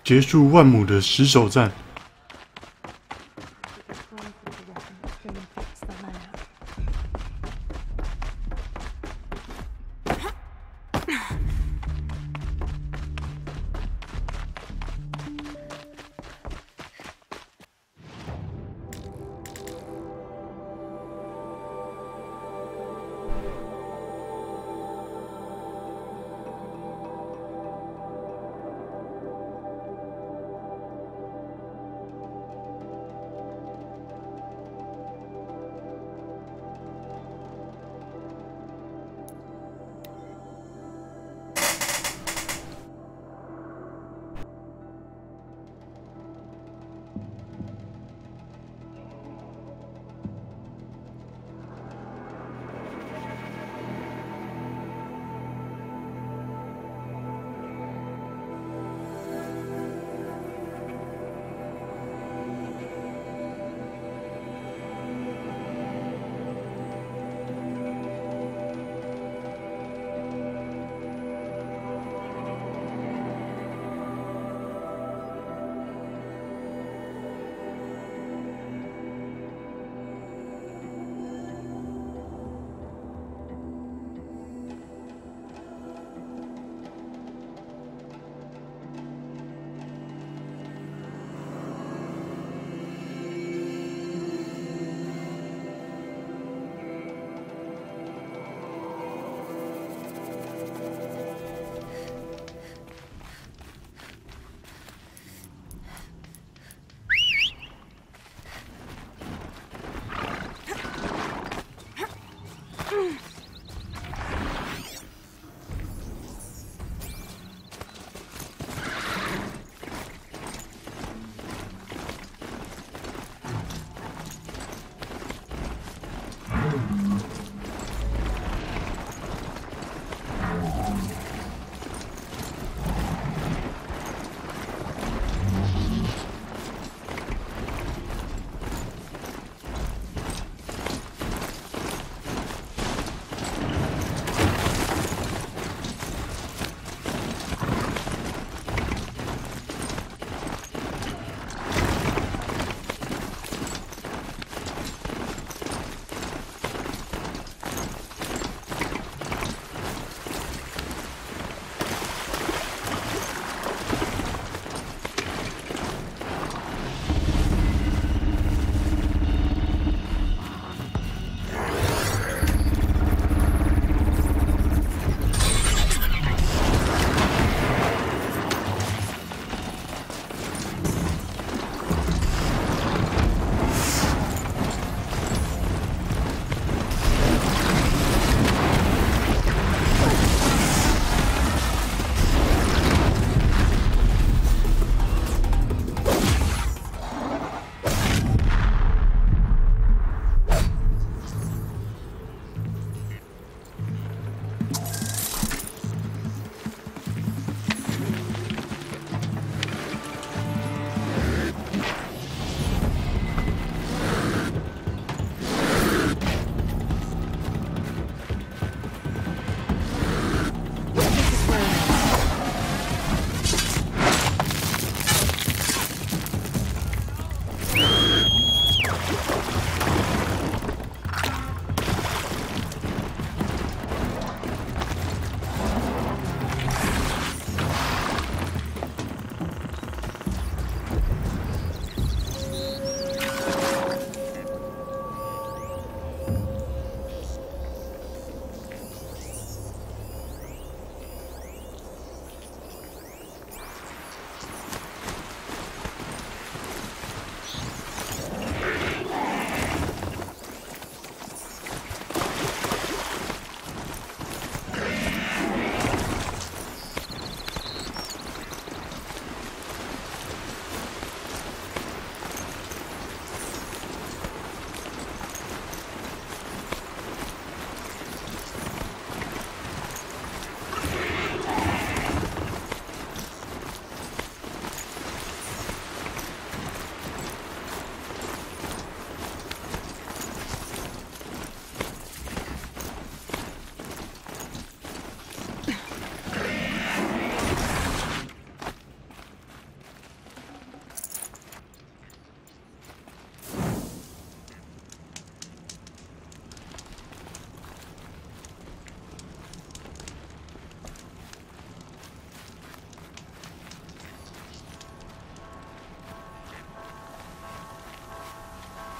结束万亩的死守战。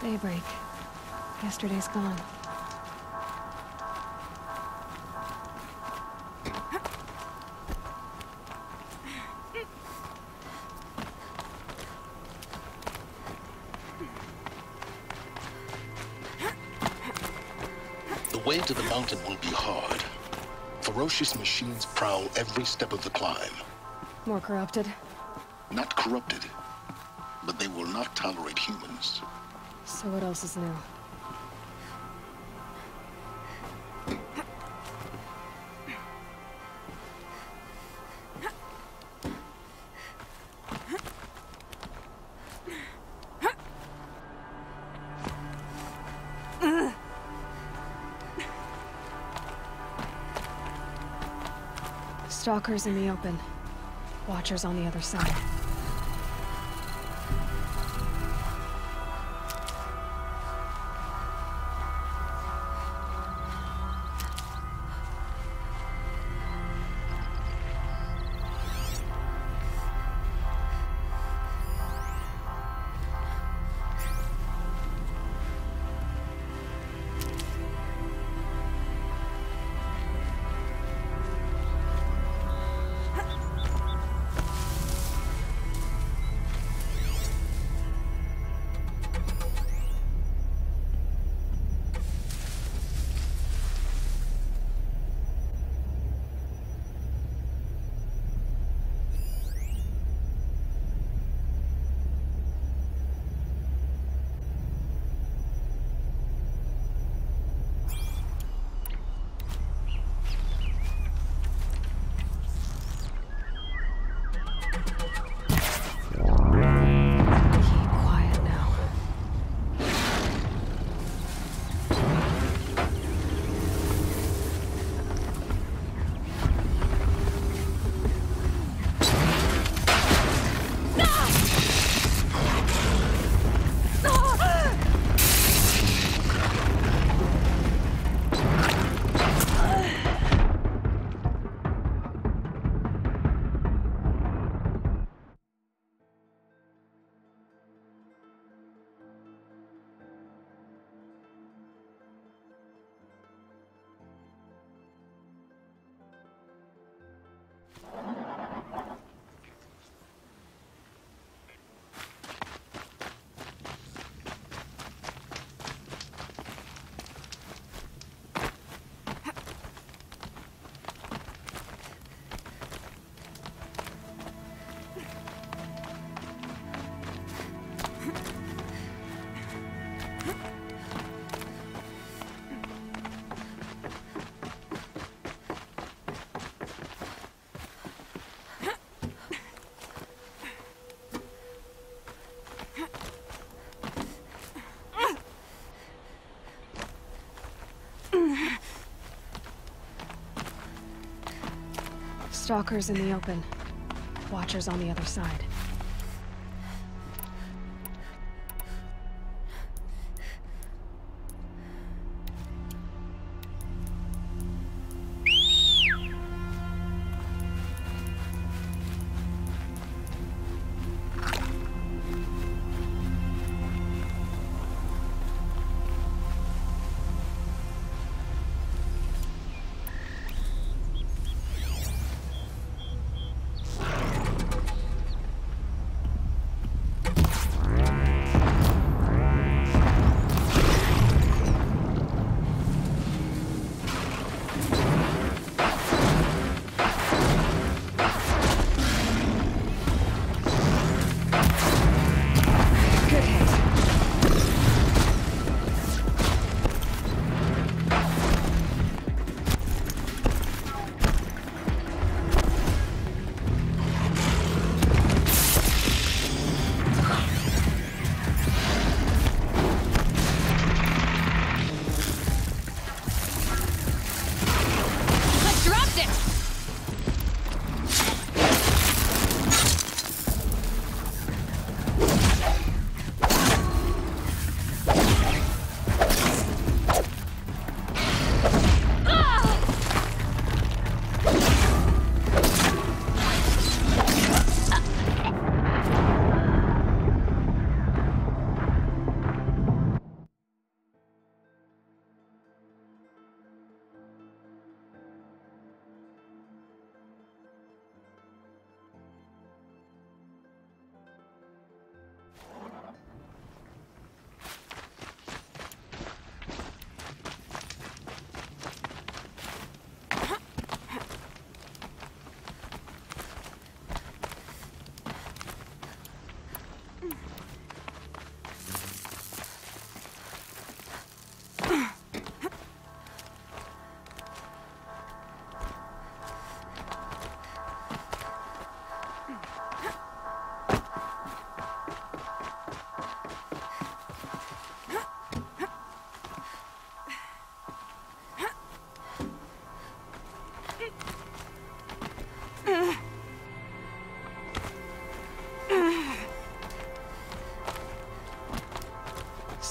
Daybreak. Yesterday's gone. The way to the mountain will be hard. Ferocious machines prowl every step of the climb. More corrupted? Not corrupted, but they will not tolerate humans. So what else is new? Stalkers in the open. Watchers on the other side. Stalkers in the open. Watchers on the other side.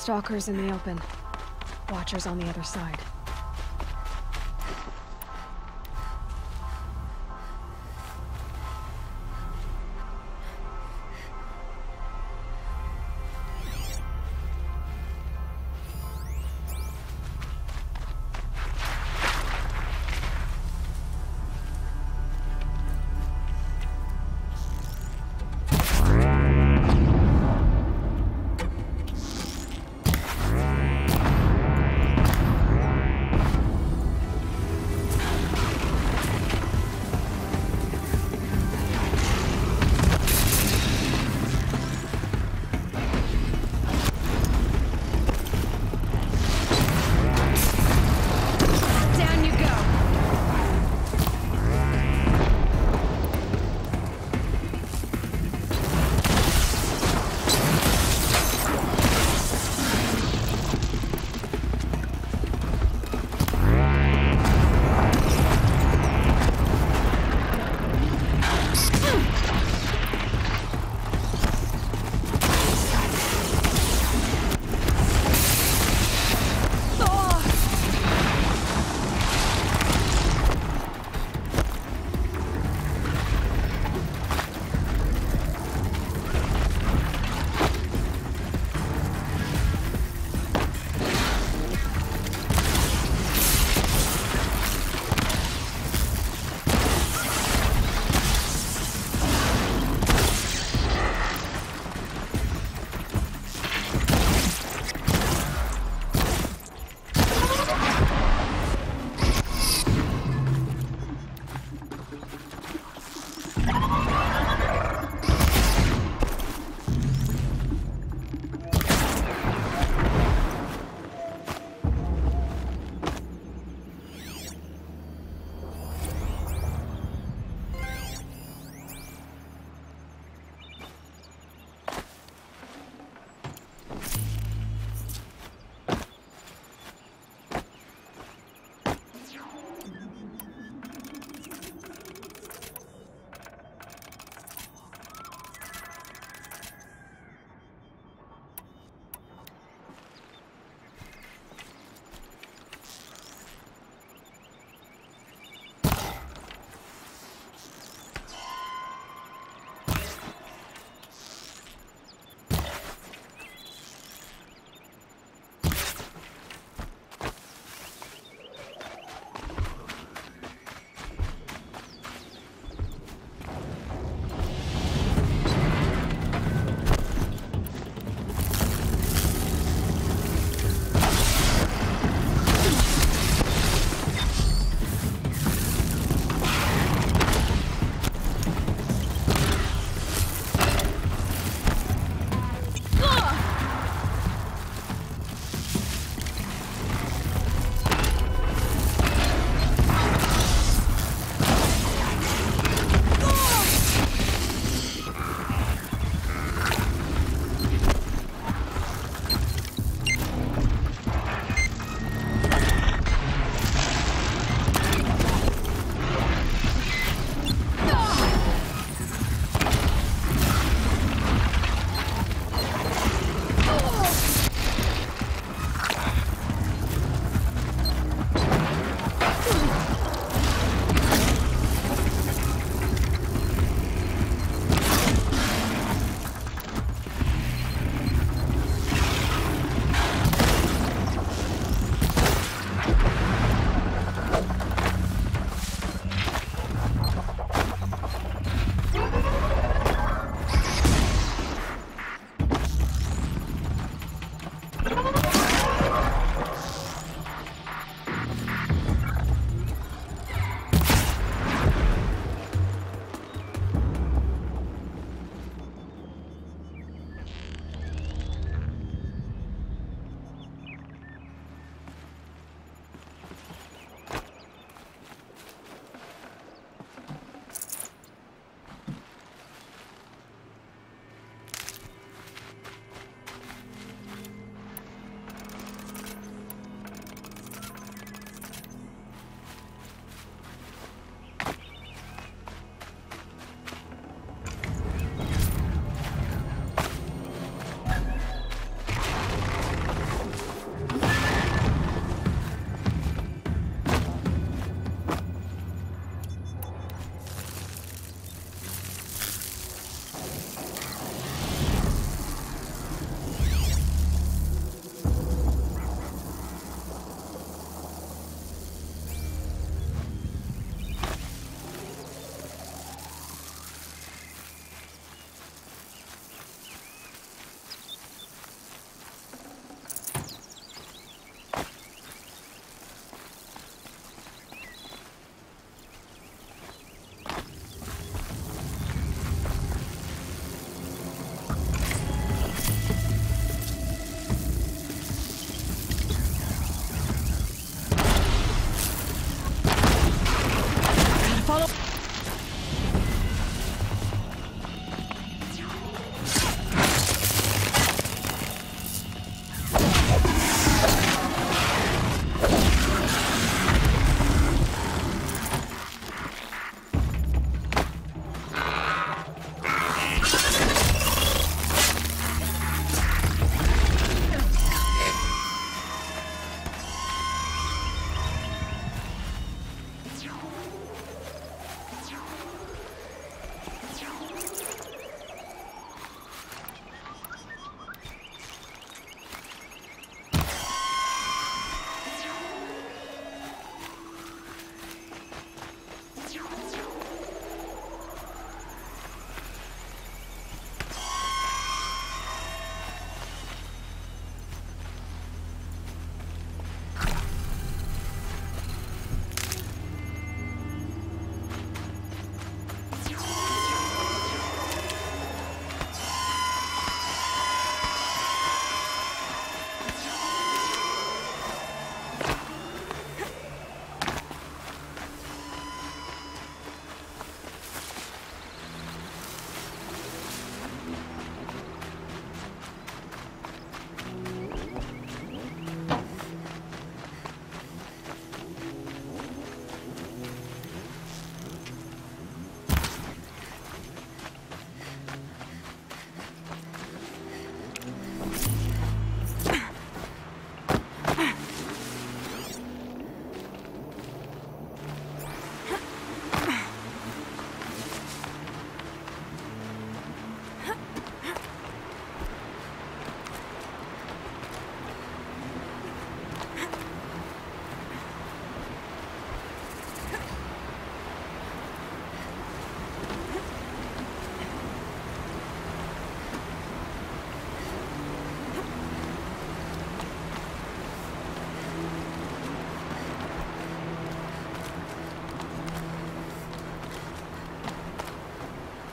Stalkers in the open. Watchers on the other side.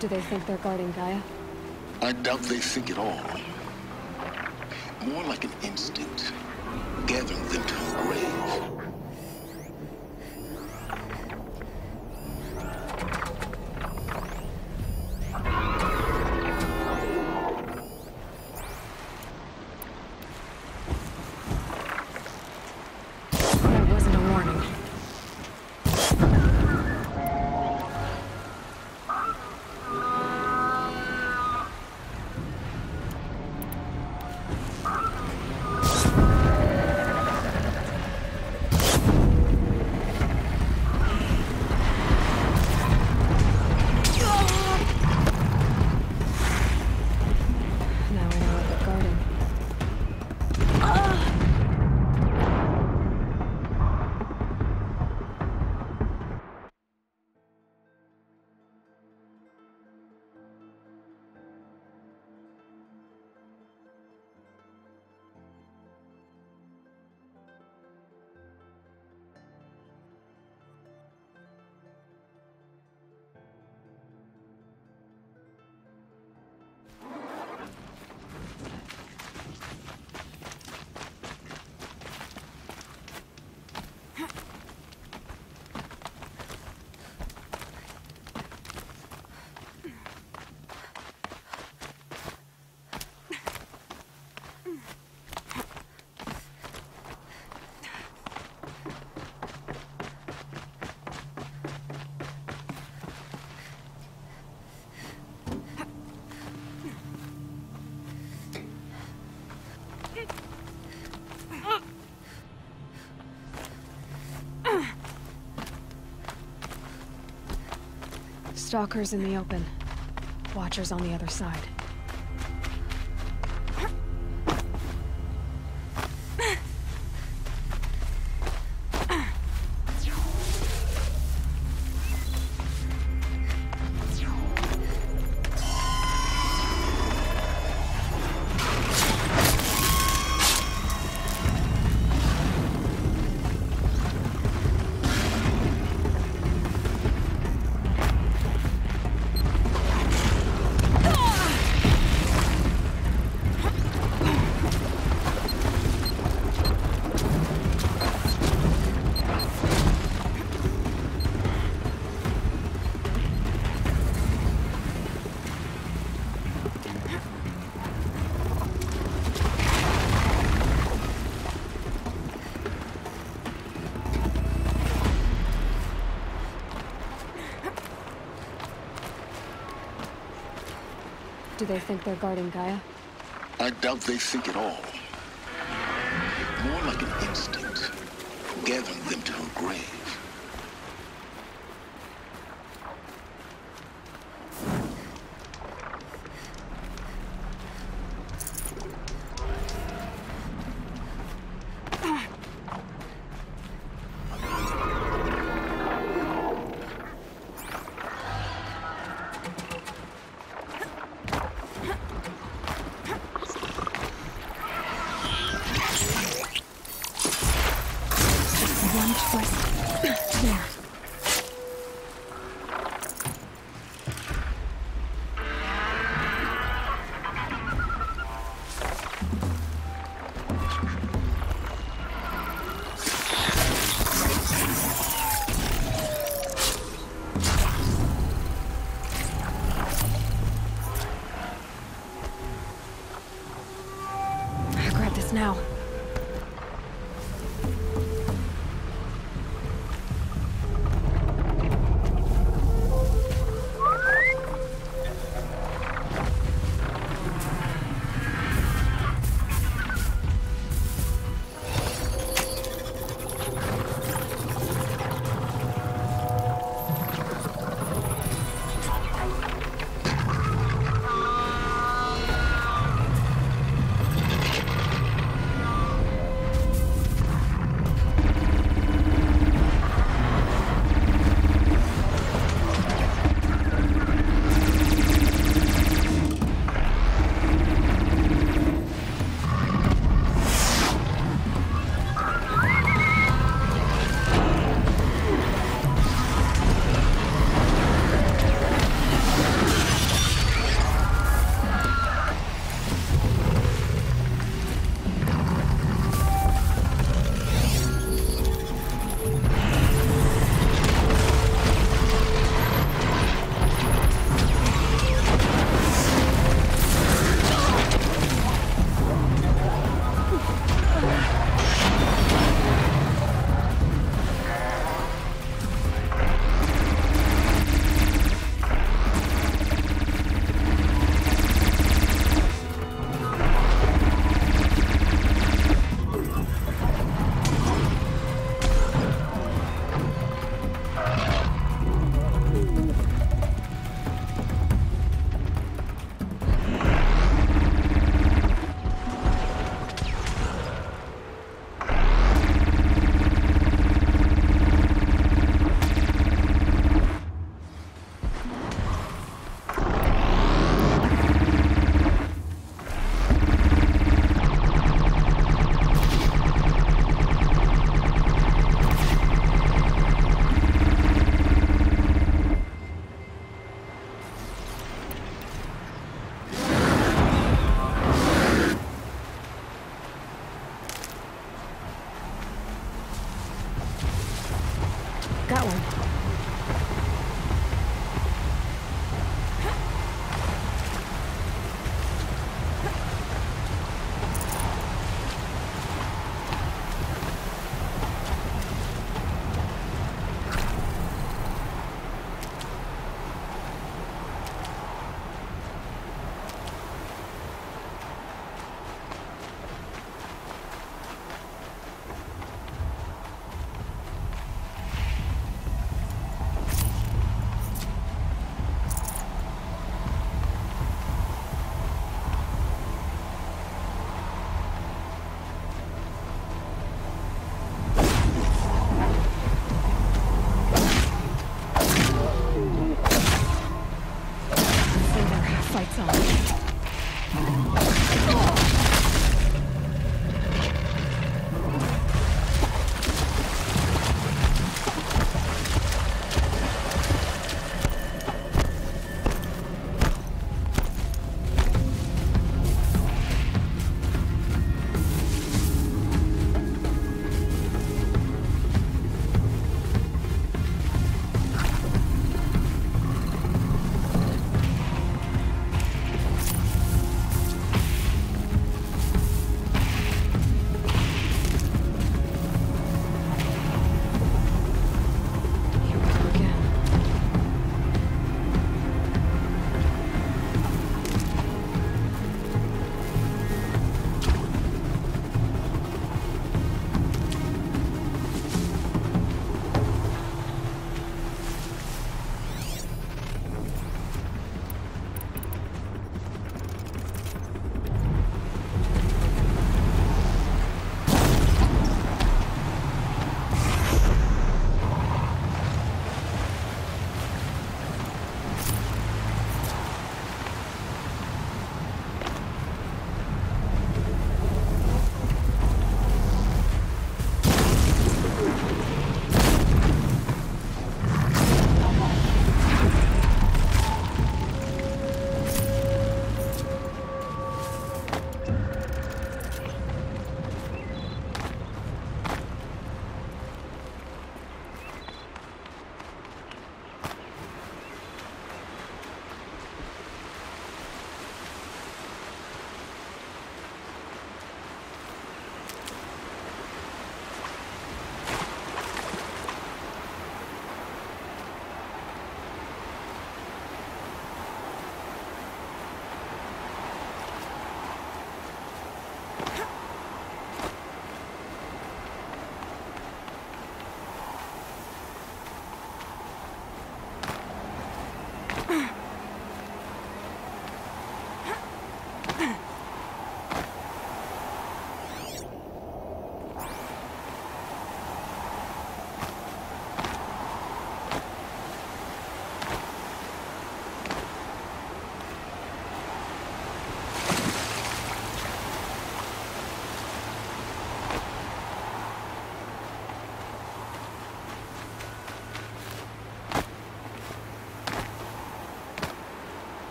Do they think they're guarding Gaia? I doubt they think at all. More like an instinct, gathering them to her grave. That wasn't a warning. Stalkers in the open. Watchers on the other side. Do they think they're guarding Gaia? I doubt they think at all. More like an instinct, gathering them to her grave. Now. Got one.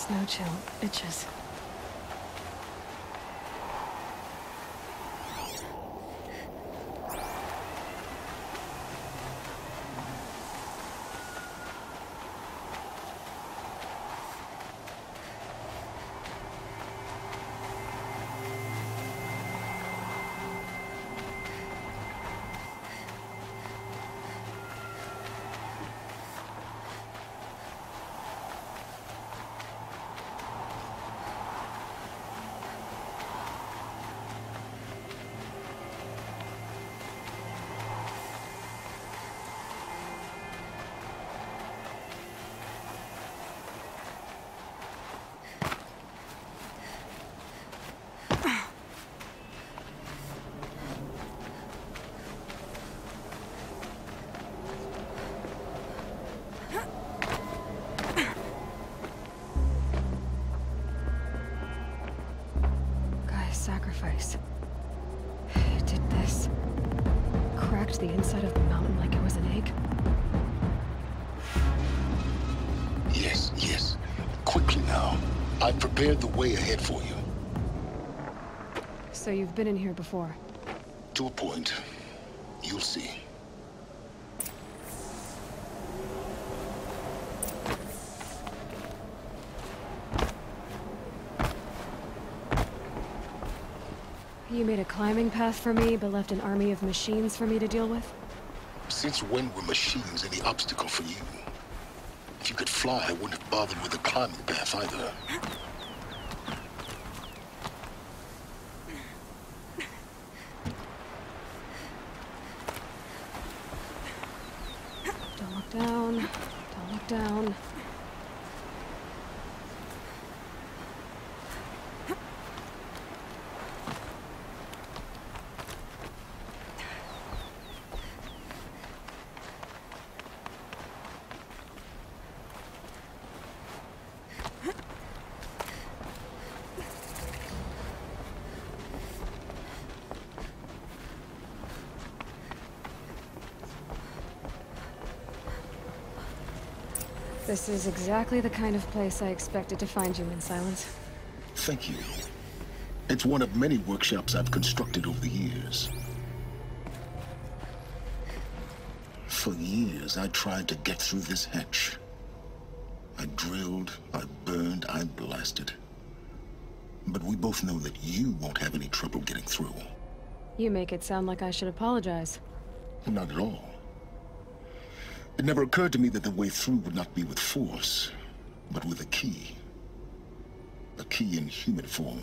Snow chill itches. Sacrifice. It did this. Cracked the inside of the mountain like it was an egg. Yes, yes. Quickly now. I've prepared the way ahead for you. So you've been in here before? To a point. You'll see. You made a climbing path for me, but left an army of machines for me to deal with? Since when were machines any obstacle for you? If you could fly, I wouldn't have bothered with a climbing path either. Don't look down. Don't look down. This is exactly the kind of place I expected to find you in, Silence. Thank you. It's one of many workshops I've constructed over the years. For years, I tried to get through this hatch. I drilled, I burned, I blasted. But we both know that you won't have any trouble getting through. You make it sound like I should apologize. Not at all. It never occurred to me that the way through would not be with force, but with a key. A key in human form.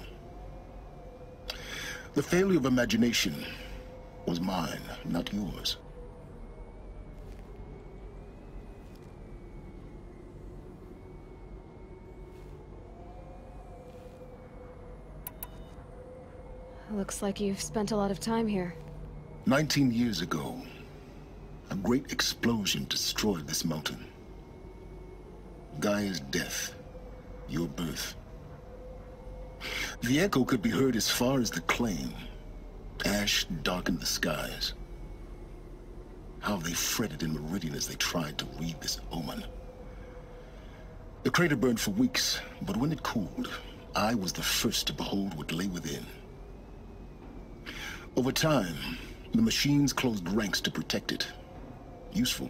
The failure of imagination was mine, not yours. Looks like you've spent a lot of time here. 19 years ago, a great explosion destroyed this mountain. Gaia's death, your birth. The echo could be heard as far as the claim. Ash darkened the skies. How they fretted in Meridian as they tried to read this omen. The crater burned for weeks, but when it cooled, I was the first to behold what lay within. Over time, the machines closed ranks to protect it. Useful.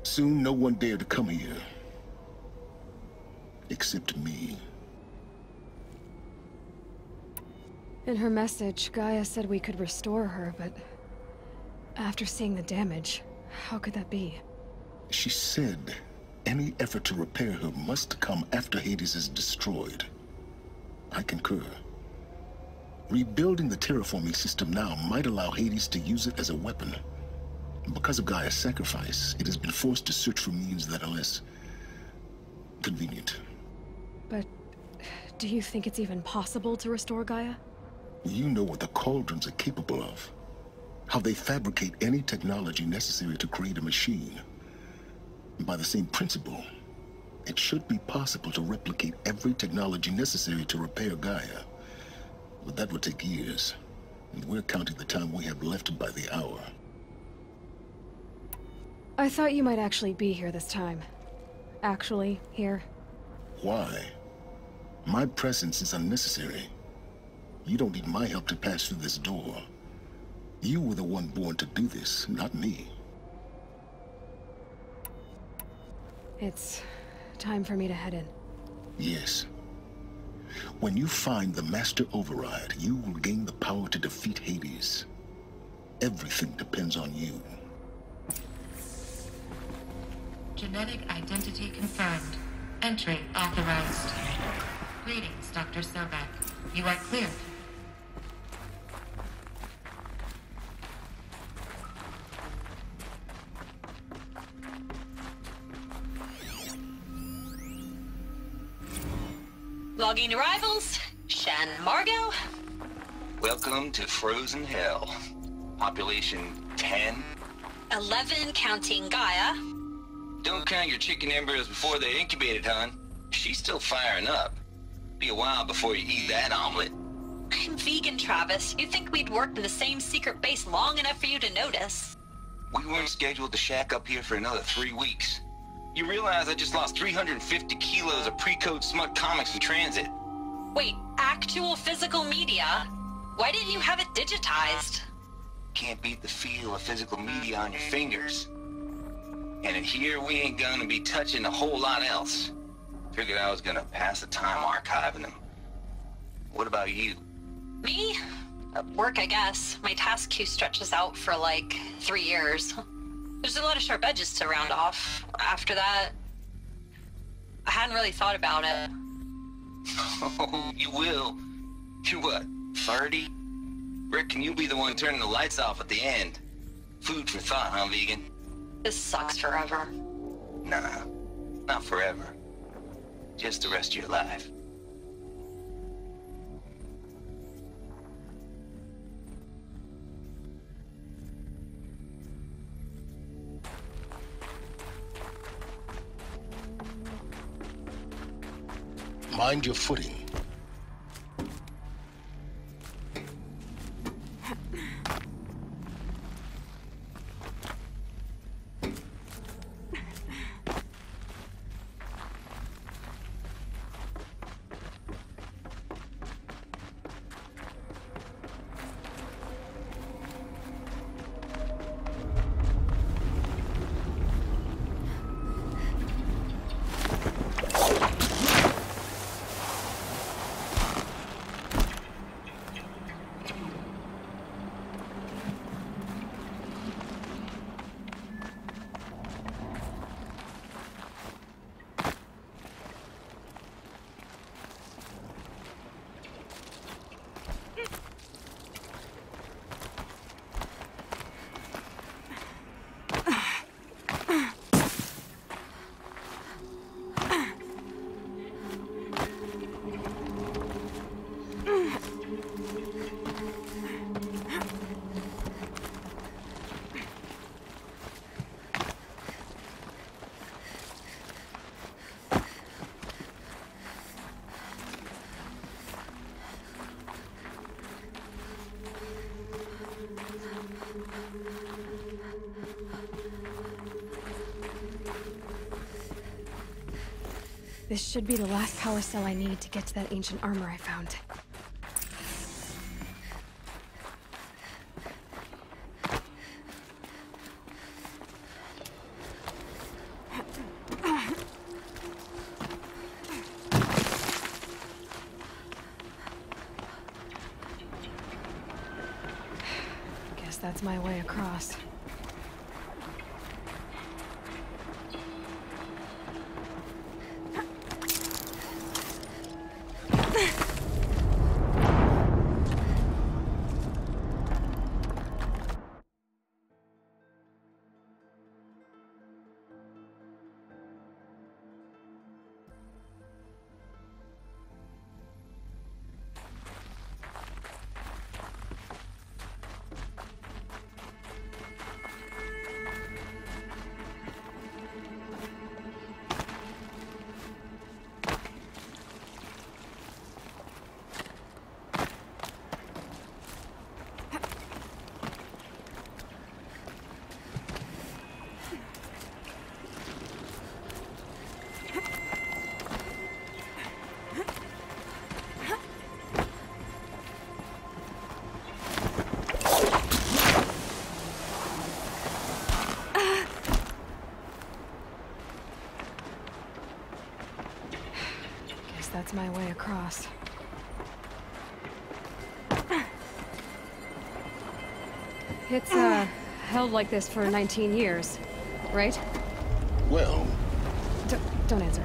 Soon, no one dared to come here. Except me. In her message, Gaia said we could restore her, but after seeing the damage, how could that be? She said any effort to repair her must come after Hades is destroyed. I concur. Rebuilding the terraforming system now might allow Hades to use it as a weapon. Because of Gaia's sacrifice, it has been forced to search for means that are less convenient. But do you think it's even possible to restore Gaia? You know what the Cauldrons are capable of. How they fabricate any technology necessary to create a machine. By the same principle, it should be possible to replicate every technology necessary to repair Gaia. But that would take years, and we're counting the time we have left by the hour. I thought you might actually be here this time. Actually, here. why. My presence is unnecessary. You don't need my help to pass through this door. You were the one born to do this, not me. It's time for me to head in. Yes. When you find the Master Override, you will gain the power to defeat Hades. Everything depends on you. Genetic identity confirmed. Entry authorized. Greetings, Dr. Sobek. You are clear. Logging arrivals. Shan Margot. Welcome to Frozen Hell. Population 10. 11 counting Gaia. Don't count your chicken embryos before they're incubated, hon. She's still firing up. Be a while before you eat that omelet. I'm vegan, Travis. You'd think we'd worked in the same secret base long enough for you to notice. We weren't scheduled to shack up here for another 3 weeks. You realize I just lost 350 kilos of pre-code smut comics in transit. Wait, actual physical media? Why didn't you have it digitized? Can't beat the feel of physical media on your fingers. And in here, we ain't gonna be touching a whole lot else. Figured I was gonna pass the time archiving them. What about you? Me? Work, I guess. My task queue stretches out for like 3 years. There's a lot of sharp edges to round off. After that, I hadn't really thought about it. Oh, you will. You're what, 30? Reckon you'll be the one turning the lights off at the end. Food for thought, huh, vegan? This sucks forever. Nah, not forever. Just the rest of your life. Mind your footing. This should be the last power cell I need to get to that ancient armor I found. Guess that's my way across. that's my way across. It's, held like this for 19 years, right? Well... Don't answer.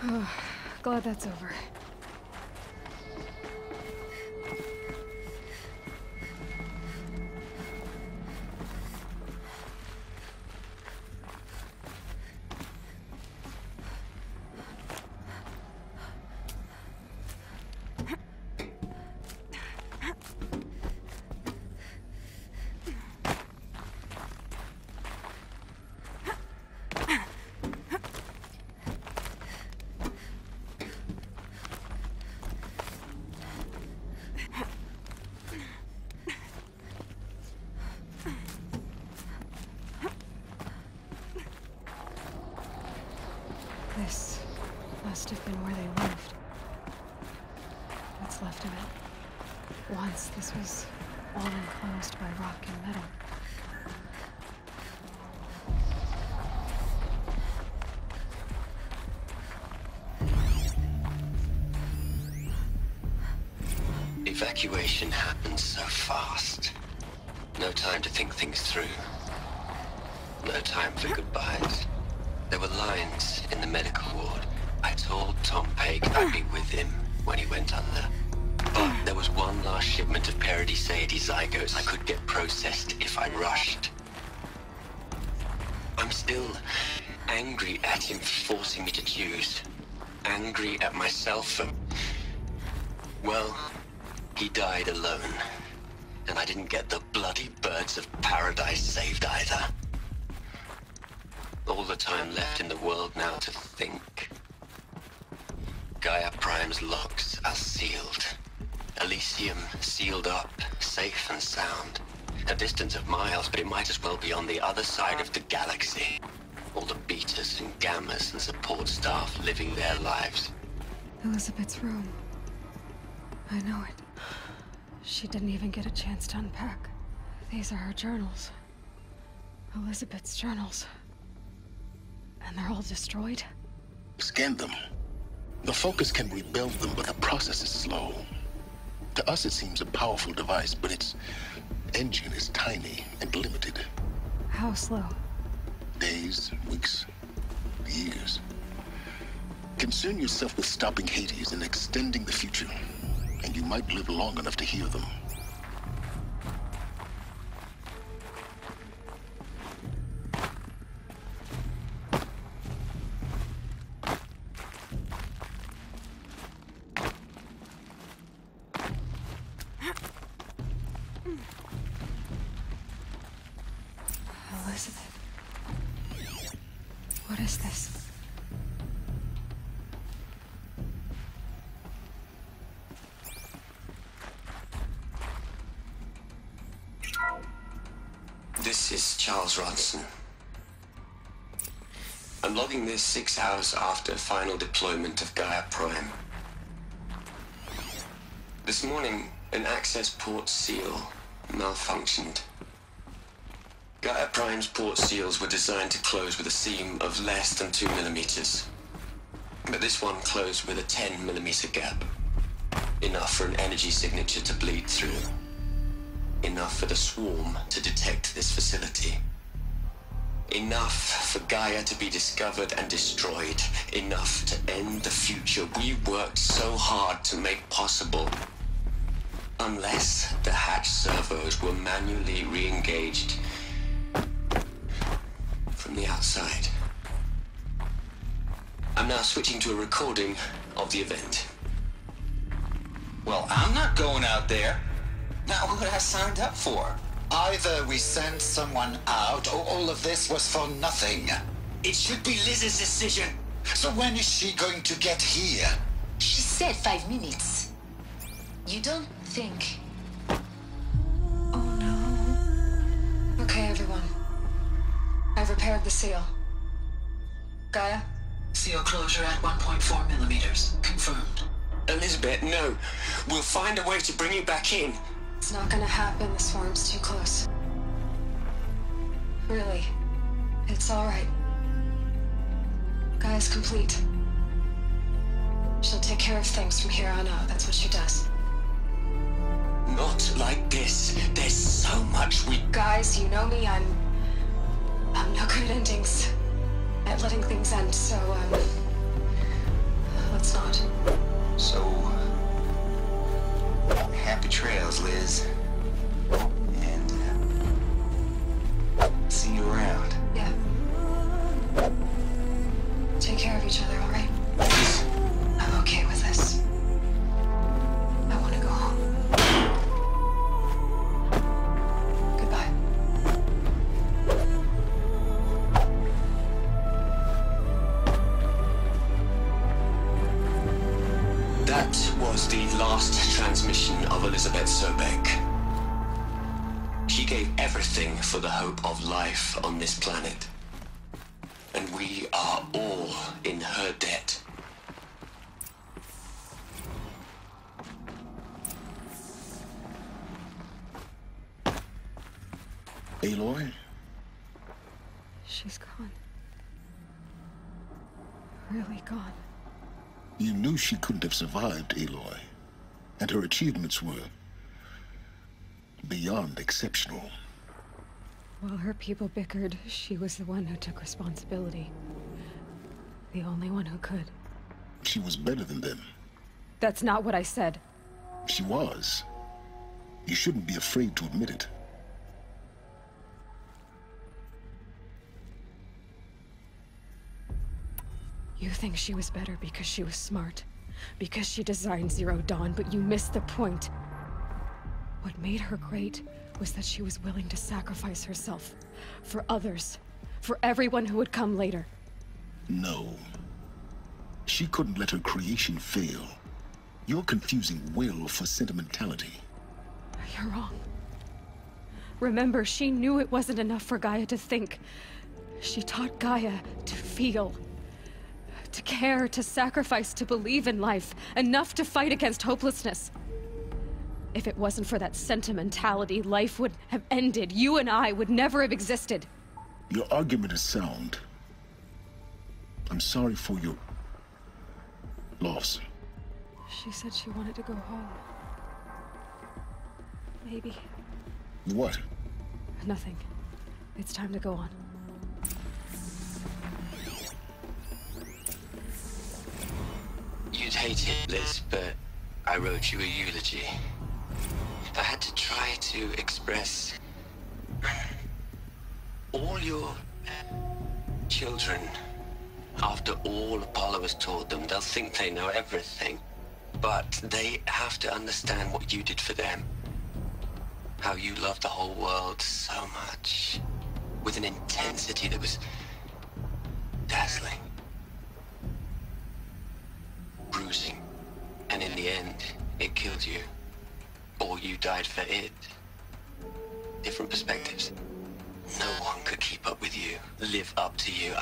Oh, glad that's over. This must have been where they lived. What's left of it. Once this was all enclosed by rock and metal. Evacuation happens so fast. No time to think things through. No time for goodbyes. There were lines in the medical ward. I told Tom Peg I'd be with him when he went under. But there was one last shipment of Paradis-Seidi zygotes I could get processed if I rushed. I'm still angry at him for forcing me to choose. Angry at myself for... Well, he died alone. And I didn't get the bloody birds of paradise saved either. All the time left in the world now to think. Gaia Prime's locks are sealed. Elysium sealed up, safe and sound. A distance of miles, but it might as well be on the other side of the galaxy. All the betas and gammas and support staff living their lives. Elizabeth's room. I know it. She didn't even get a chance to unpack. These are her journals. Elizabeth's journals. And they're all destroyed? Scan them. The Focus can rebuild them, but the process is slow. To us it seems a powerful device, but its engine is tiny and limited. How slow? Days, weeks, years. Concern yourself with stopping Hades and extending the future, and you might live long enough to hear them. Elizabeth. What is this? This is Charles Ronson. I'm logging this 6 hours after final deployment of Gaia Prime. This morning, an access port seal malfunctioned. Gaia Prime's port seals were designed to close with a seam of less than 2 millimeters. But this one closed with a 10 millimeter gap. Enough for an energy signature to bleed through. Enough for the swarm to detect this facility. Enough for Gaia to be discovered and destroyed. Enough to end the future we worked so hard to make possible. Unless the hatch servos were manually re-engaged from the outside. I'm now switching to a recording of the event. Well, I'm not going out there. Not what I signed up for. Either we send someone out, or all of this was for nothing. It should be Liz's decision. So when is she going to get here? She said 5 minutes. You don't think... Oh no. Okay, everyone. I've repaired the seal. Gaia? Seal closure at 1.4 millimeters. Confirmed. Elizabeth, no. We'll find a way to bring you back in. It's not gonna happen. The swarm's too close. Really. It's alright. Gaia's complete. She'll take care of things from here on out. That's what she does. Not like this. There's so much we... Guys, you know me. I'm no good at endings. At letting things end, so, let's not. So... happy trails, Liz. And, see you around. Yeah. Take care of each other, alright? I'm okay with this. I want to go home. Goodbye. That was the last transmission of Elizabeth Sobek. She gave everything for the hope of life on this planet. And we are all in her debt. Aloy? She's gone. Really gone. You knew she couldn't have survived, Aloy. And her achievements were beyond exceptional. While her people bickered, she was the one who took responsibility. The only one who could. She was better than them. That's not what I said. She was. You shouldn't be afraid to admit it. You think she was better because she was smart, because she designed Zero Dawn, but you missed the point. What made her great was that she was willing to sacrifice herself for others, for everyone who would come later. No. She couldn't let her creation fail. You're confusing will for sentimentality. You're wrong. Remember, she knew it wasn't enough for Gaia to think. She taught Gaia to feel. To care, to sacrifice, to believe in life. Enough to fight against hopelessness. If it wasn't for that sentimentality, life would have ended. You and I would never have existed. Your argument is sound. I'm sorry for your loss. She said she wanted to go home. Maybe. What? Nothing. It's time to go on. You'd hate it, Liz, but I wrote you a eulogy. I had to try to express all your children. After all Apollo has taught them, they'll think they know everything. But they have to understand what you did for them. How you loved the whole world so much. With an intensity that was dazzling. Bruising. And in the end, it killed you. Or you died for it. Different perspectives. No one could keep up with you, live up to you.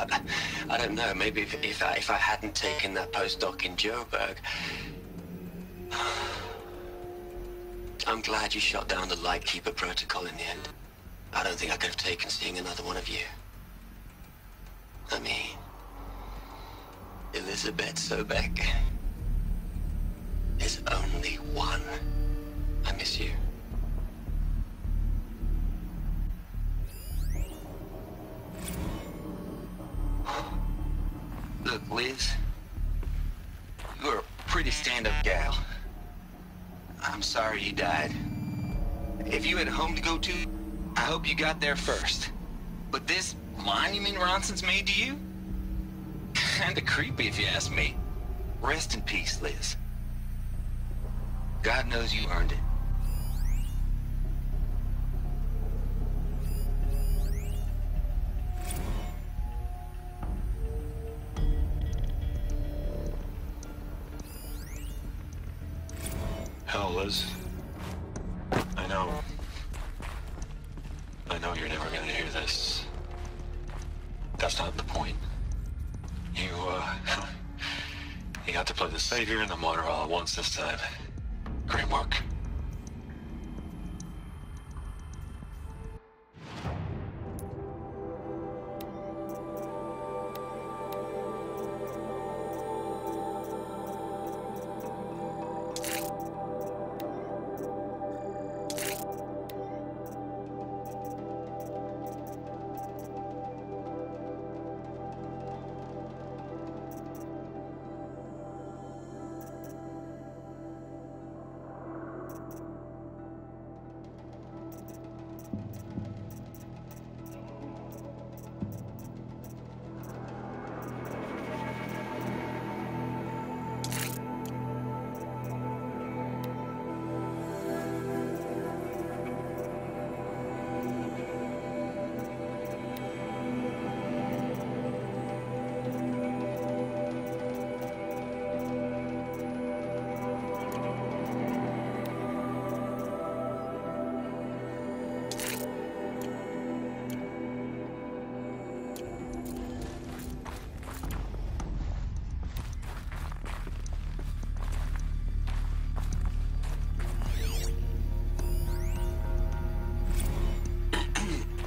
I don't know, maybe if I hadn't taken that postdoc in Joburg. I'm glad you shot down the Lightkeeper protocol in the end. I don't think I could have taken seeing another one of you. I mean, Elizabeth Sobek. There's only one. I miss you. Look, Liz, you're a pretty stand-up gal. I'm sorry you died. If you had a home to go to, I hope you got there first. But this monument Ronson's made to you? Kinda creepy if you ask me. Rest in peace, Liz. God knows you earned it. Hell, Liz. I know you're never gonna hear this. That's not the point. You got to play the savior and the martyr all at once this time. Great work.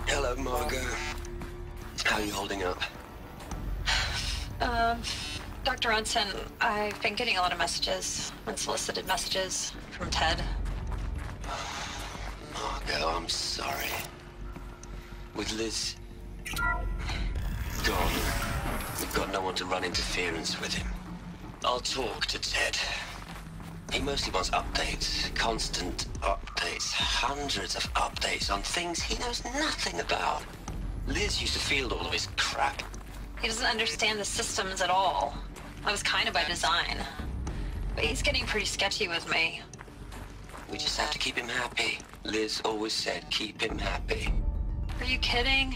Hello, Margot. How are you holding up? Dr. Ronson, I've been getting a lot of messages, unsolicited messages from Ted. Margot, I'm sorry. With Liz gone, we've got no one to run interference with him. I'll talk to Ted. He mostly wants updates, constant updates, hundreds of updates on things he knows nothing about. Liz used to field all of his crap. He doesn't understand the systems at all. That was kind of by design. But he's getting pretty sketchy with me. We just have to keep him happy. Liz always said keep him happy. Are you kidding?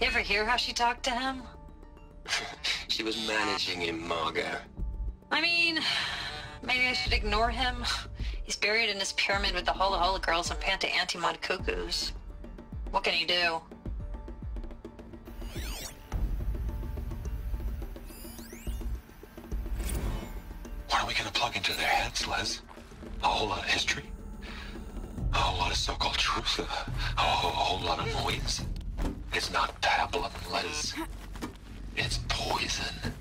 You ever hear how she talked to him? She was managing him, Margot. I mean, maybe I should ignore him. He's buried in his pyramid with the Hola Hola girls and Panta Antimod cuckoos. What can he do? What are we gonna plug into their heads, Les? A whole lot of history? A whole lot of so-called truth? A whole lot of noise? It's not pablum, Les. It's poison.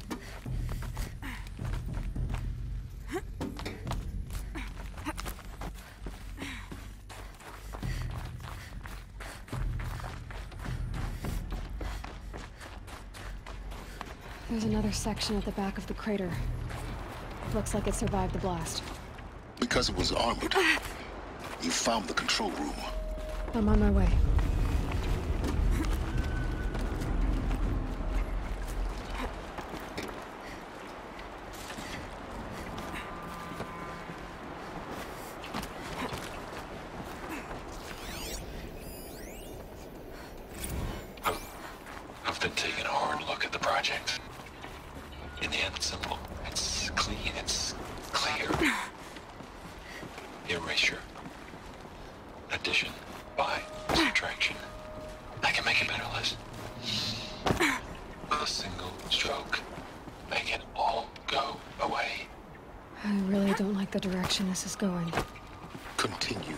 There's another section at the back of the crater. Looks like it survived the blast. Because it was armored, you found the control room. I'm on my way. I've been taking a hard look at the project. In the end, it's simple. It's clean. It's clear. Erasure. Addition. By. Subtraction. I can make it better, Liz. With a single stroke. Make it all go away. I really don't like the direction this is going. Continue.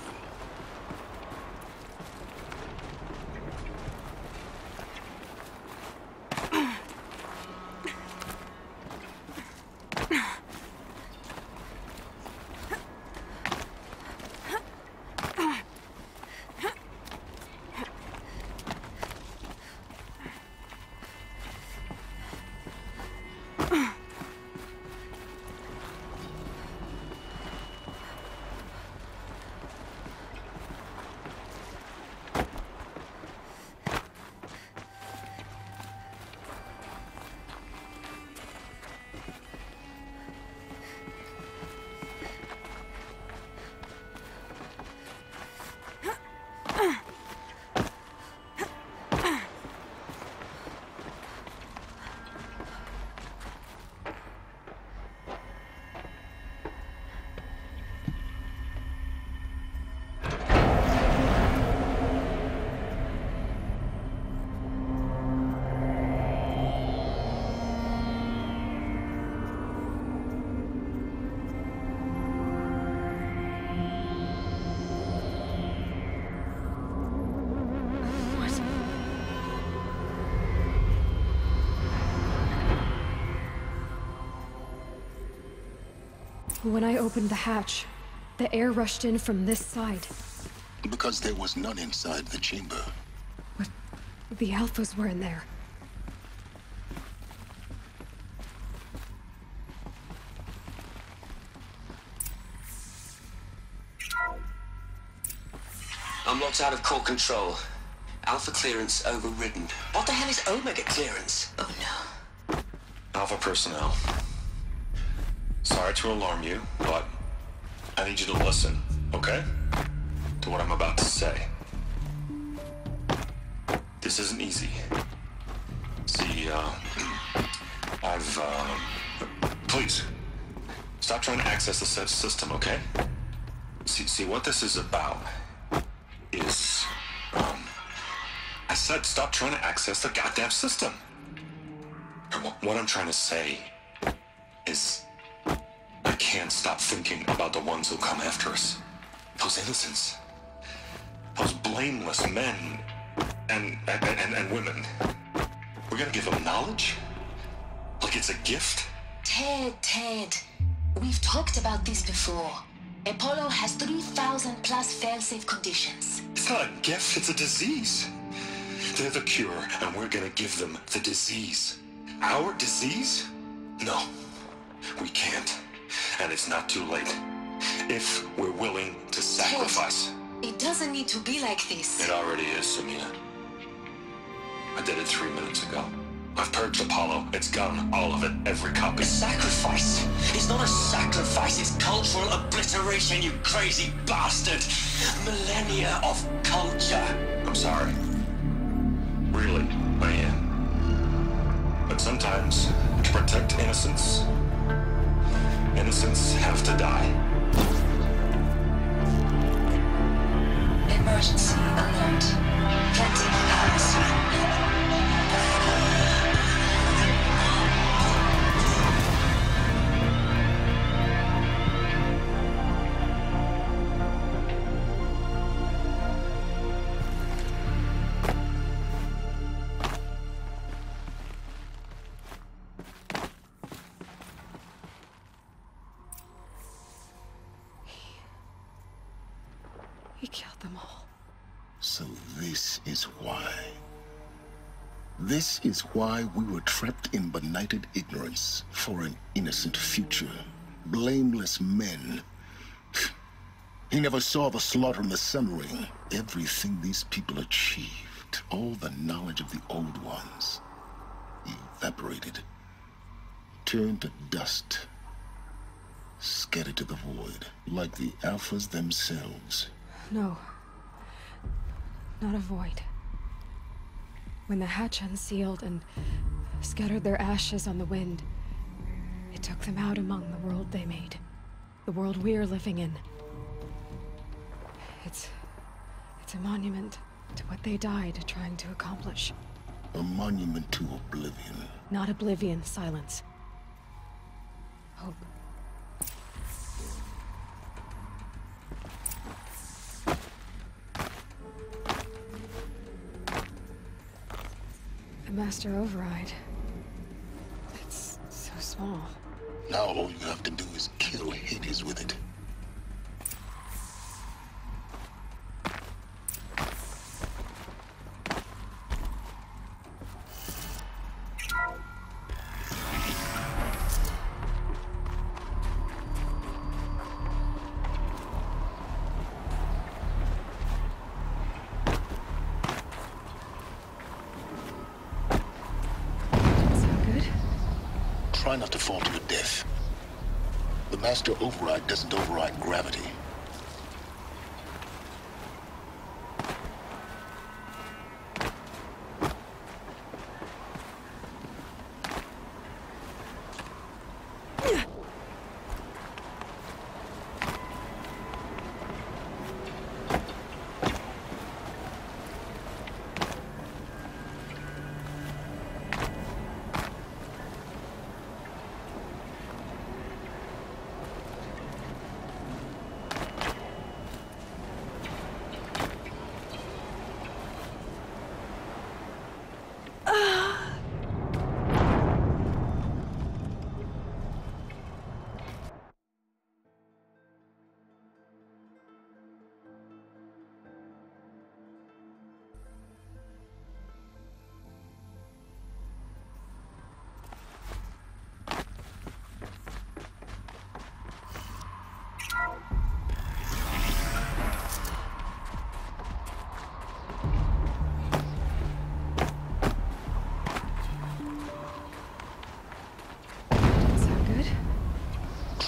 When I opened the hatch, the air rushed in from this side. Because there was none inside the chamber. But the Alphas were in there. I'm locked out of core control. Alpha clearance overridden. What the hell is Omega clearance? Oh no. Alpha personnel. Sorry to alarm you, but I need you to listen, okay? To what I'm about to say. This isn't easy. See, please, stop trying to access the system, okay? See, what this is about is, I said stop trying to access the goddamn system. What I'm trying to say is, I can't stop thinking about the ones who come after us. Those innocents. Those blameless men and women. We're gonna give them knowledge? Like it's a gift? Ted. We've talked about this before. Apollo has 3,000 plus fail-safe conditions. It's not a gift, it's a disease. They're the cure, and we're gonna give them the disease. Our disease? No, we can't. And it's not too late. If we're willing to sacrifice. Ted, it doesn't need to be like this. It already is, Samina. I did it 3 minutes ago. I've purged Apollo. It's gone. All of it. Every copy. A sacrifice? It's not a sacrifice. It's cultural obliteration, you crazy bastard. Millennia of culture. I'm sorry. Really, I am. But sometimes, to protect innocence, innocents have to die. Emergency alert. Planting palace. He killed them all. So this is why. This is why we were trapped in benighted ignorance for an innocent future. Blameless men. He never saw the slaughter and the summering. Everything these people achieved, all the knowledge of the old ones, evaporated, turned to dust, scattered to the void, like the Alphas themselves. No. Not a void. When the hatch unsealed and scattered their ashes on the wind, it took them out among the world they made. The world we're living in. It's a monument to what they died trying to accomplish. A monument to oblivion. Not oblivion, silence. Hope. The Master Override. It's so small. Now all you have to do is kill Hades with it. Try not to fall to your death. The Master Override doesn't override gravity.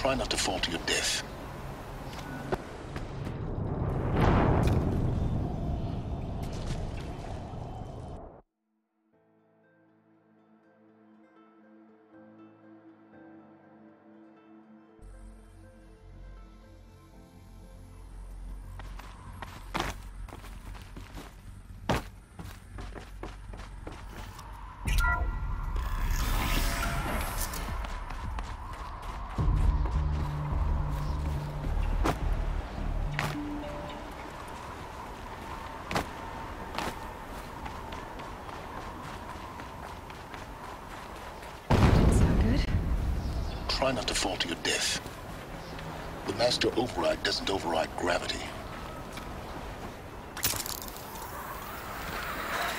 Try not to fall to your death. Try not to fall to your death. The master override doesn't override gravity.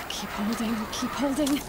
Keep holding, keep holding.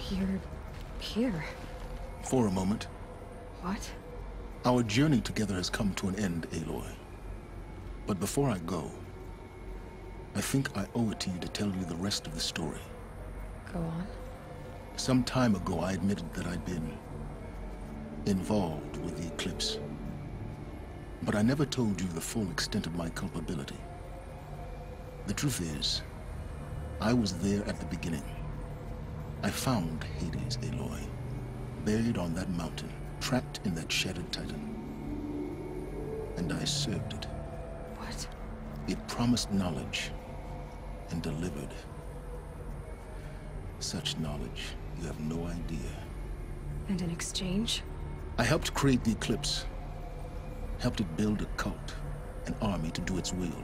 You're here. For a moment. What? Our journey together has come to an end, Aloy. But before I go, I think I owe it to you to tell you the rest of the story. Go on. Some time ago, I admitted that I'd been involved with the eclipse. But I never told you the full extent of my culpability. The truth is, I was there at the beginning. I found Hades, Aloy, buried on that mountain, trapped in that shattered titan. And I served it. What? It promised knowledge and delivered. Such knowledge, you have no idea. And in exchange? I helped create the eclipse. Helped it build a cult, an army to do its will.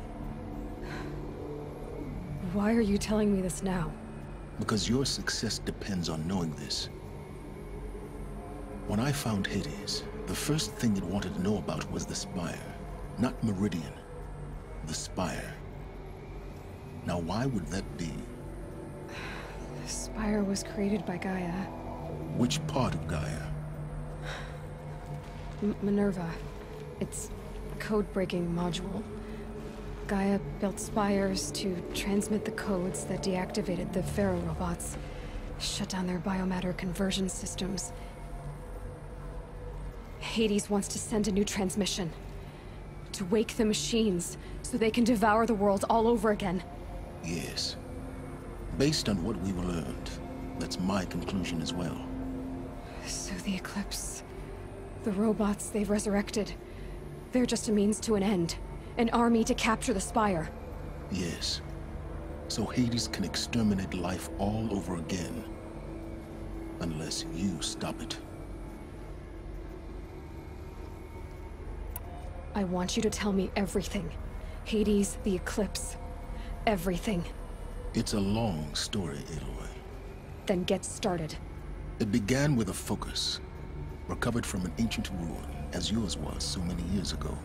Why are you telling me this now? Because your success depends on knowing this. When I found Hades, the first thing it wanted to know about was the Spire. Not Meridian. The Spire. Now why would that be? The Spire was created by Gaia. Which part of Gaia? Minerva. It's a code-breaking module. Gaia built spires to transmit the codes that deactivated the Pharaoh robots, shut down their biomatter conversion systems. Hades wants to send a new transmission. To wake the machines, so they can devour the world all over again. Yes. Based on what we've learned, that's my conclusion as well. So the Eclipse... the robots they've resurrected... they're just a means to an end. An army to capture the Spire. Yes. So Hades can exterminate life all over again. Unless you stop it. I want you to tell me everything. Hades, the Eclipse. Everything. It's a long story, Aloy. Then get started. It began with a focus. Recovered from an ancient ruin, as yours was so many years ago.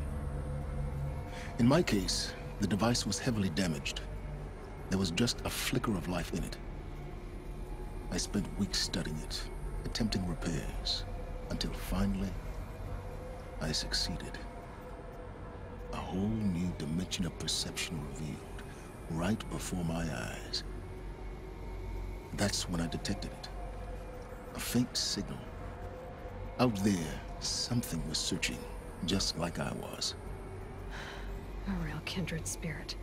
In my case, the device was heavily damaged. There was just a flicker of life in it. I spent weeks studying it, attempting repairs, until finally, I succeeded. A whole new dimension of perception revealed, right before my eyes. That's when I detected it. A faint signal. Out there, something was searching, just like I was. A real kindred spirit.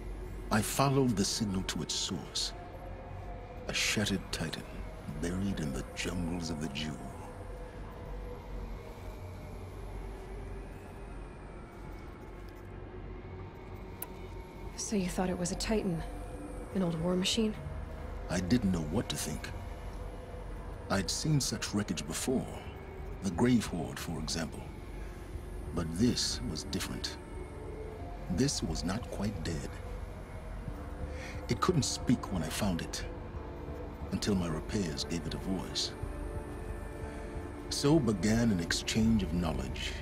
I followed the signal to its source. A shattered titan, buried in the jungles of the Jewel. So you thought it was a Titan? An old war machine? I didn't know what to think. I'd seen such wreckage before. The Grave Horde, for example. But this was different. This was not quite dead. It couldn't speak when I found it, until my repairs gave it a voice. So began an exchange of knowledge.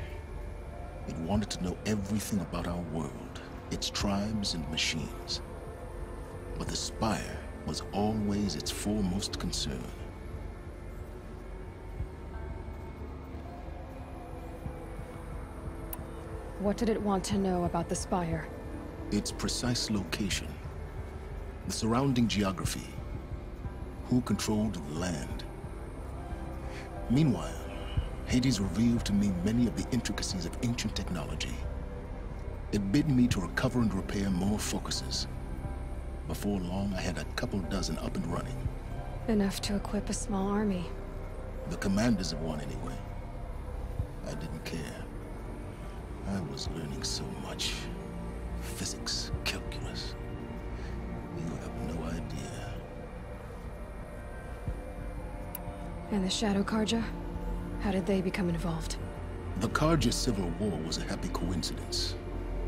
It wanted to know everything about our world, its tribes and machines. But the Spire was always its foremost concern. What did it want to know about the Spire? Its precise location, the surrounding geography, who controlled the land. Meanwhile, Hades revealed to me many of the intricacies of ancient technology. It bid me to recover and repair more focuses. Before long, I had a couple dozen up and running. Enough to equip a small army. The commanders of one, anyway. I didn't care. I was learning so much. Physics, calculus. You have no idea. And the Shadow Karja? How did they become involved? The Karja Civil War was a happy coincidence.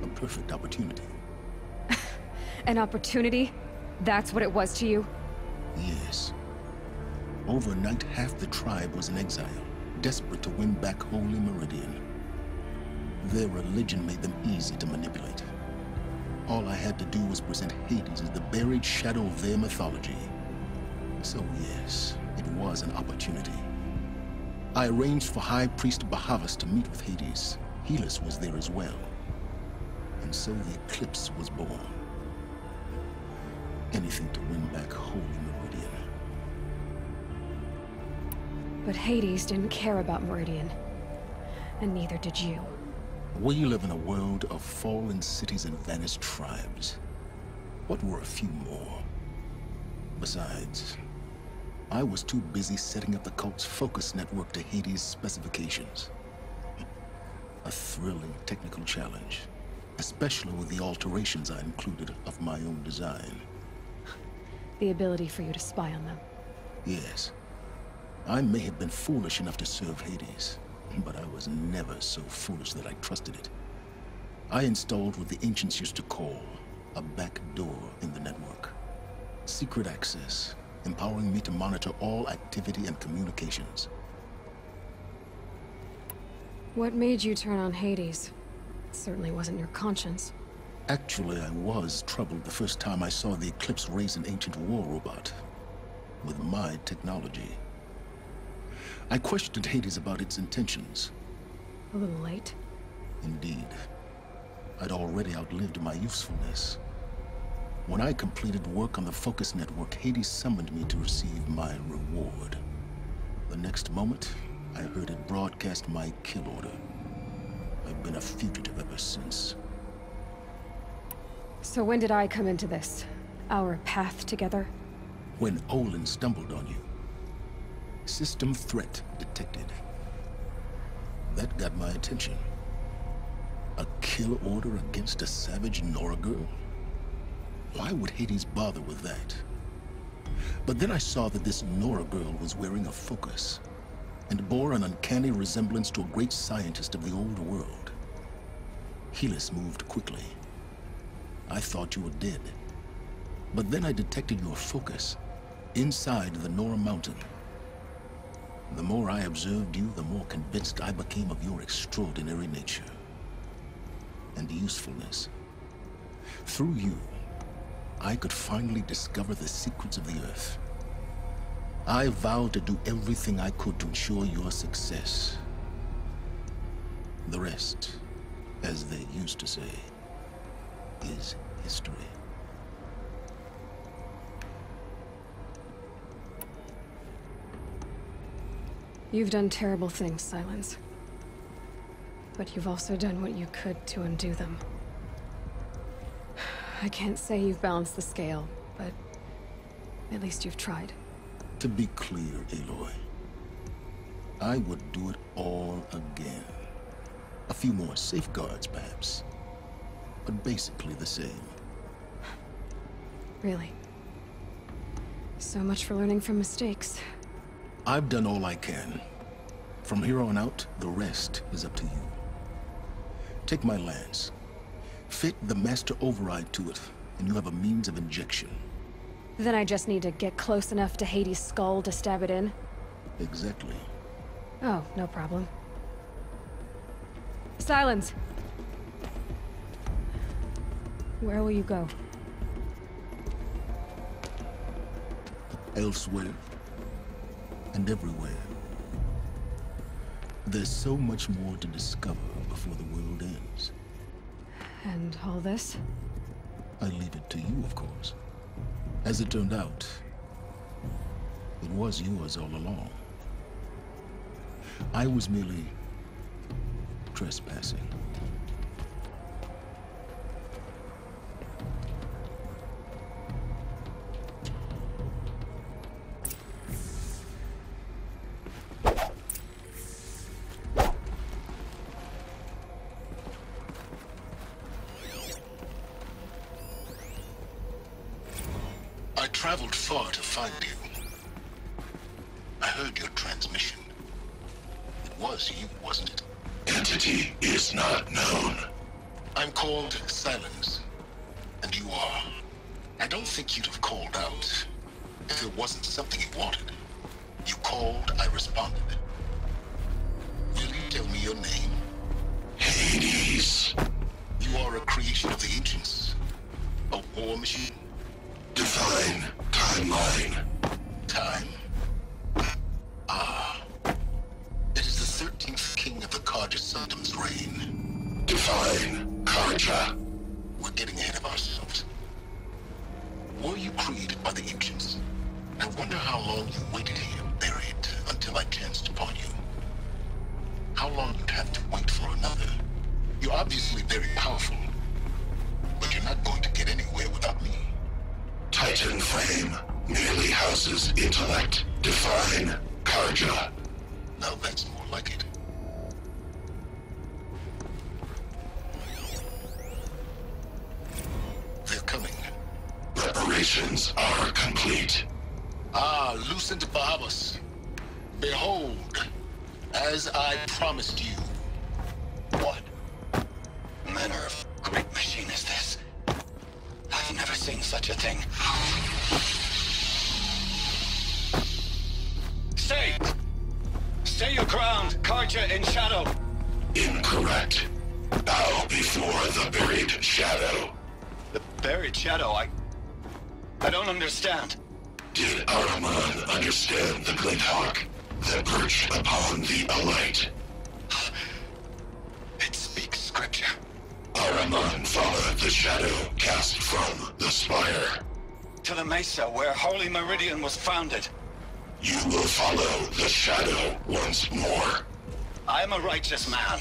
A perfect opportunity. An opportunity? That's what it was to you? Yes. Overnight, half the tribe was in exile, desperate to win back Holy Meridian. Their religion made them easy to manipulate. All I had to do was present Hades as the buried shadow of their mythology. So yes, it was an opportunity. I arranged for High Priest Bahavas to meet with Hades. Helis was there as well. And so the Eclipse was born. Anything to win back Holy Meridian. But Hades didn't care about Meridian. And neither did you. We live in a world of fallen cities and vanished tribes. What were a few more? Besides, I was too busy setting up the cult's focus network to Hades' specifications. A thrilling technical challenge, especially with the alterations I included of my own design. The ability for you to spy on them. Yes. I may have been foolish enough to serve Hades, but I was never so foolish that I trusted it. I installed what the ancients used to call a back door in the network. Secret access, empowering me to monitor all activity and communications. What made you turn on Hades? It certainly wasn't your conscience. Actually, I was troubled the first time I saw the Eclipse raise an ancient war robot. with my technology. I questioned Hades about its intentions. A little late. Indeed. I'd already outlived my usefulness. When I completed work on the Focus Network, Hades summoned me to receive my reward. The next moment, I heard it broadcast my kill order. I've been a fugitive ever since. So when did I come into this? Our path together? When Olin stumbled on you. System threat detected. That got my attention. A kill order against a savage Nora girl? Why would Hades bother with that? But then I saw that this Nora girl was wearing a focus, and bore an uncanny resemblance to a great scientist of the old world. Helis moved quickly. I thought you were dead. But then I detected your focus inside the Nora mountain. The more I observed you, the more convinced I became of your extraordinary nature and usefulness. Through you, I could finally discover the secrets of the Earth. I vowed to do everything I could to ensure your success. The rest, as they used to say, is history. You've done terrible things, Silence. But you've also done what you could to undo them. I can't say you've balanced the scale, but at least you've tried. To be clear, Aloy, I would do it all again. A few more safeguards, perhaps, but basically the same. Really? So much for learning from mistakes. I've done all I can. From here on out, the rest is up to you. Take my lance. Fit the master override to it, and you have a means of injection. Then I just need to get close enough to Hades' skull to stab it in? Exactly. Oh, no problem. Silence! Where will you go? Elsewhere. And everywhere. There's so much more to discover before the world ends. And all this? I leave it to you, of course. As it turned out, it was yours all along. I was merely trespassing. I traveled far to find you. I heard your transmission. It was you, wasn't it? Entity is not known. I'm called Silence, and you are. I don't think you'd have called out if it wasn't something you wanted. You called, I responded. Will you tell me your name? Hades. You are a creation of the ancients. A war machine. Define timeline. Time? Ah. It is the 13th king of the Karja Sundom's reign. Define Karja. We're getting ahead of ourselves. Were you created by the ancients? I wonder how long you waited here, buried, until I chanced upon you. How long you'd have to wait for another. You're obviously very powerful, but you're not going to get anywhere without me. Titan Flame merely houses intellect. Define Karja. Now that's more like it. They're coming. Preparations are complete. Ah, Lucent Bahavas. Behold, as I promised you. What manner of great machine is this? I've never seen such a thing. Stay! Stay your ground, Karja in shadow! Incorrect. Bow before the buried shadow. The buried shadow? I don't understand. Did Ahriman understand the glint hawk that perched upon the alight? It speaks scripture. Ahriman followed the shadow cast from the spire. To the mesa where Holy Meridian was founded. You will follow the shadow once more. I am a righteous man,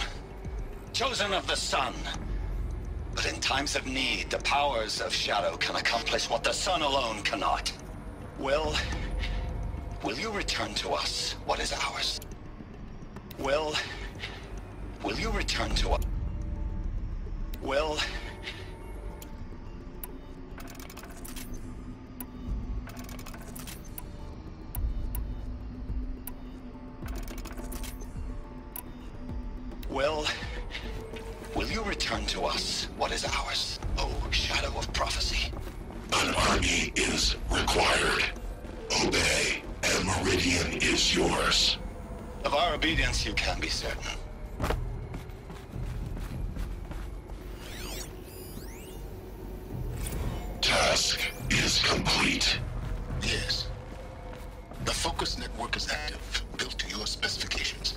chosen of the sun. But in times of need, the powers of shadow can accomplish what the sun alone cannot. Will you return to us what is ours? Will you return to us? Will you return to us what is ours, O shadow of prophecy? An army is required. Obey, and Meridian is yours. Of our obedience you can be certain. Task is complete. Yes. The focus network is active, built to your specifications.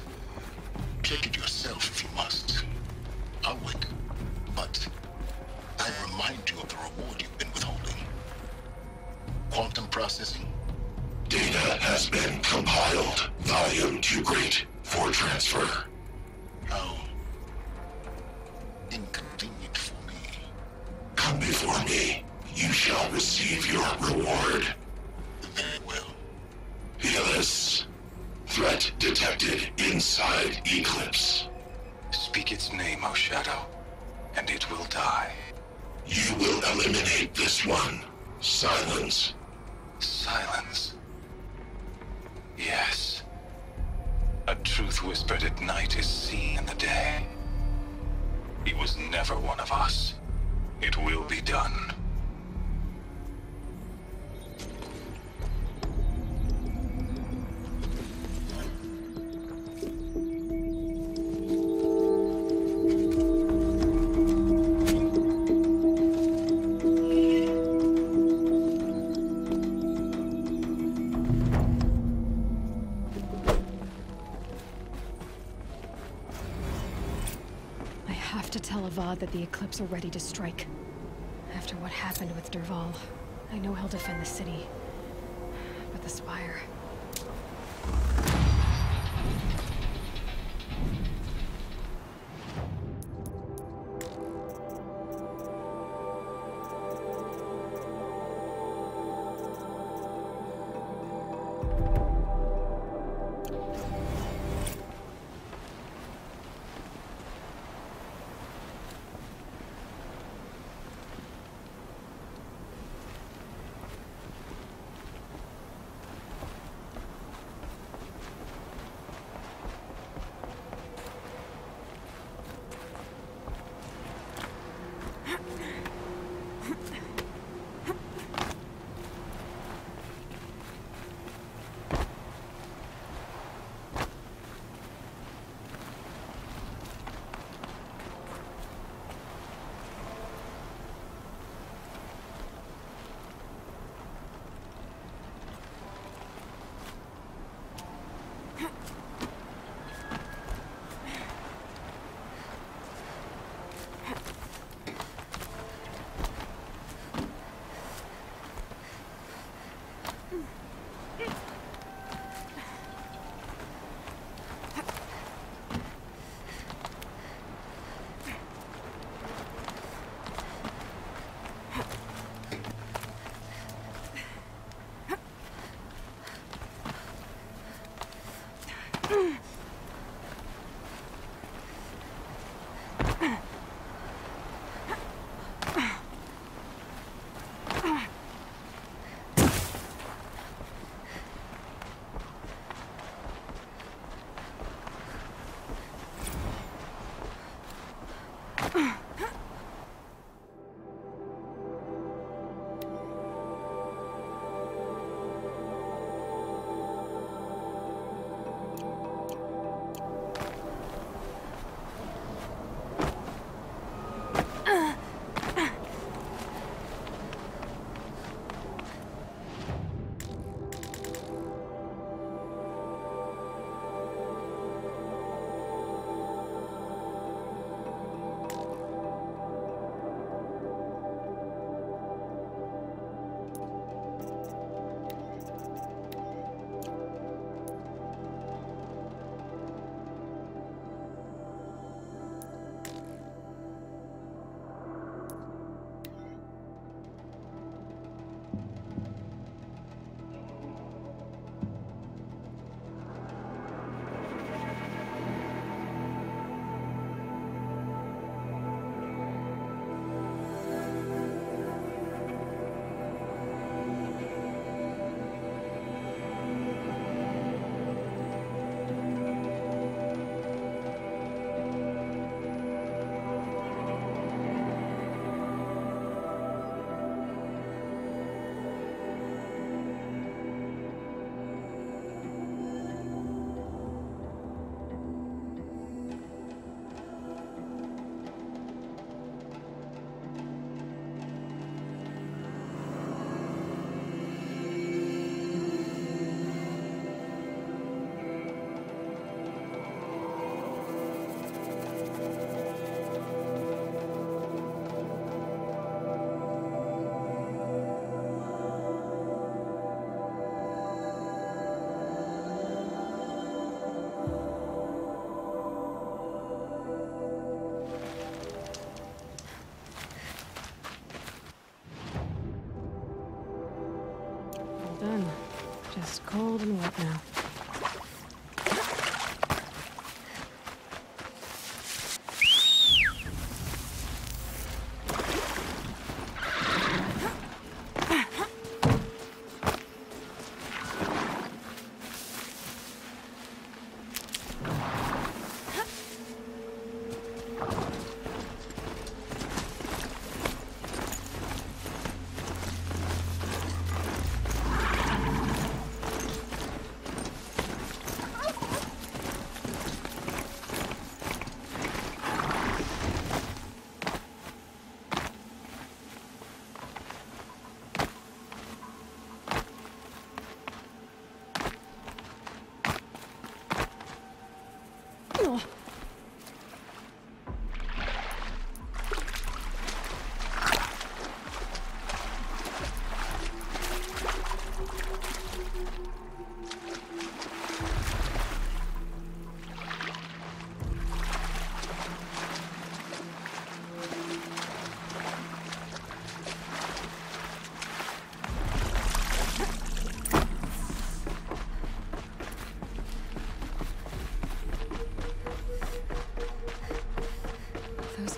Check it yourself if you must. I'll wait. But I'll remind you of the reward you've been withholding. Quantum processing. Data has been compiled. Volume too great for transfer. How inconvenient for me. Come before me. You shall receive your reward. Very well. Helis. Threat detected inside Eclipse. Speak its name, O Shadow, and it will die. You will eliminate this one. Silence. Silence. Yes. A truth whispered at night is seen in the day. He was never one of us. It will be done. That the Eclipse are ready to strike. After what happened with Derval, I know he'll defend the city. But the Spire...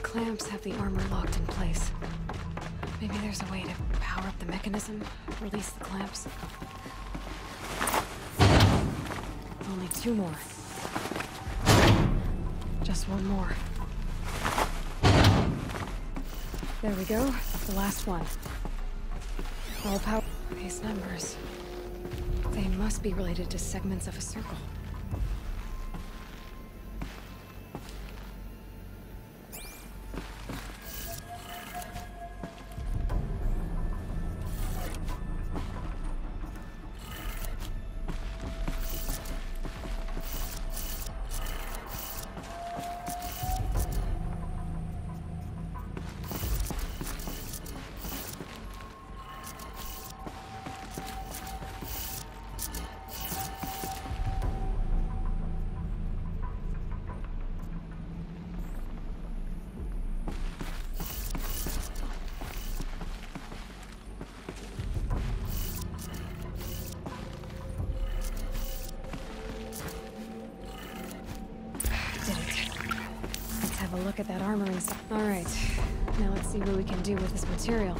clamps have the armor locked in place. Maybe there's a way to power up the mechanism, release the clamps. Only 2 more. Just 1 more. There we go. The last one. All power. These numbers. They must be related to segments of a circle. Look at that armor inside. All right, now let's see what we can do with this material.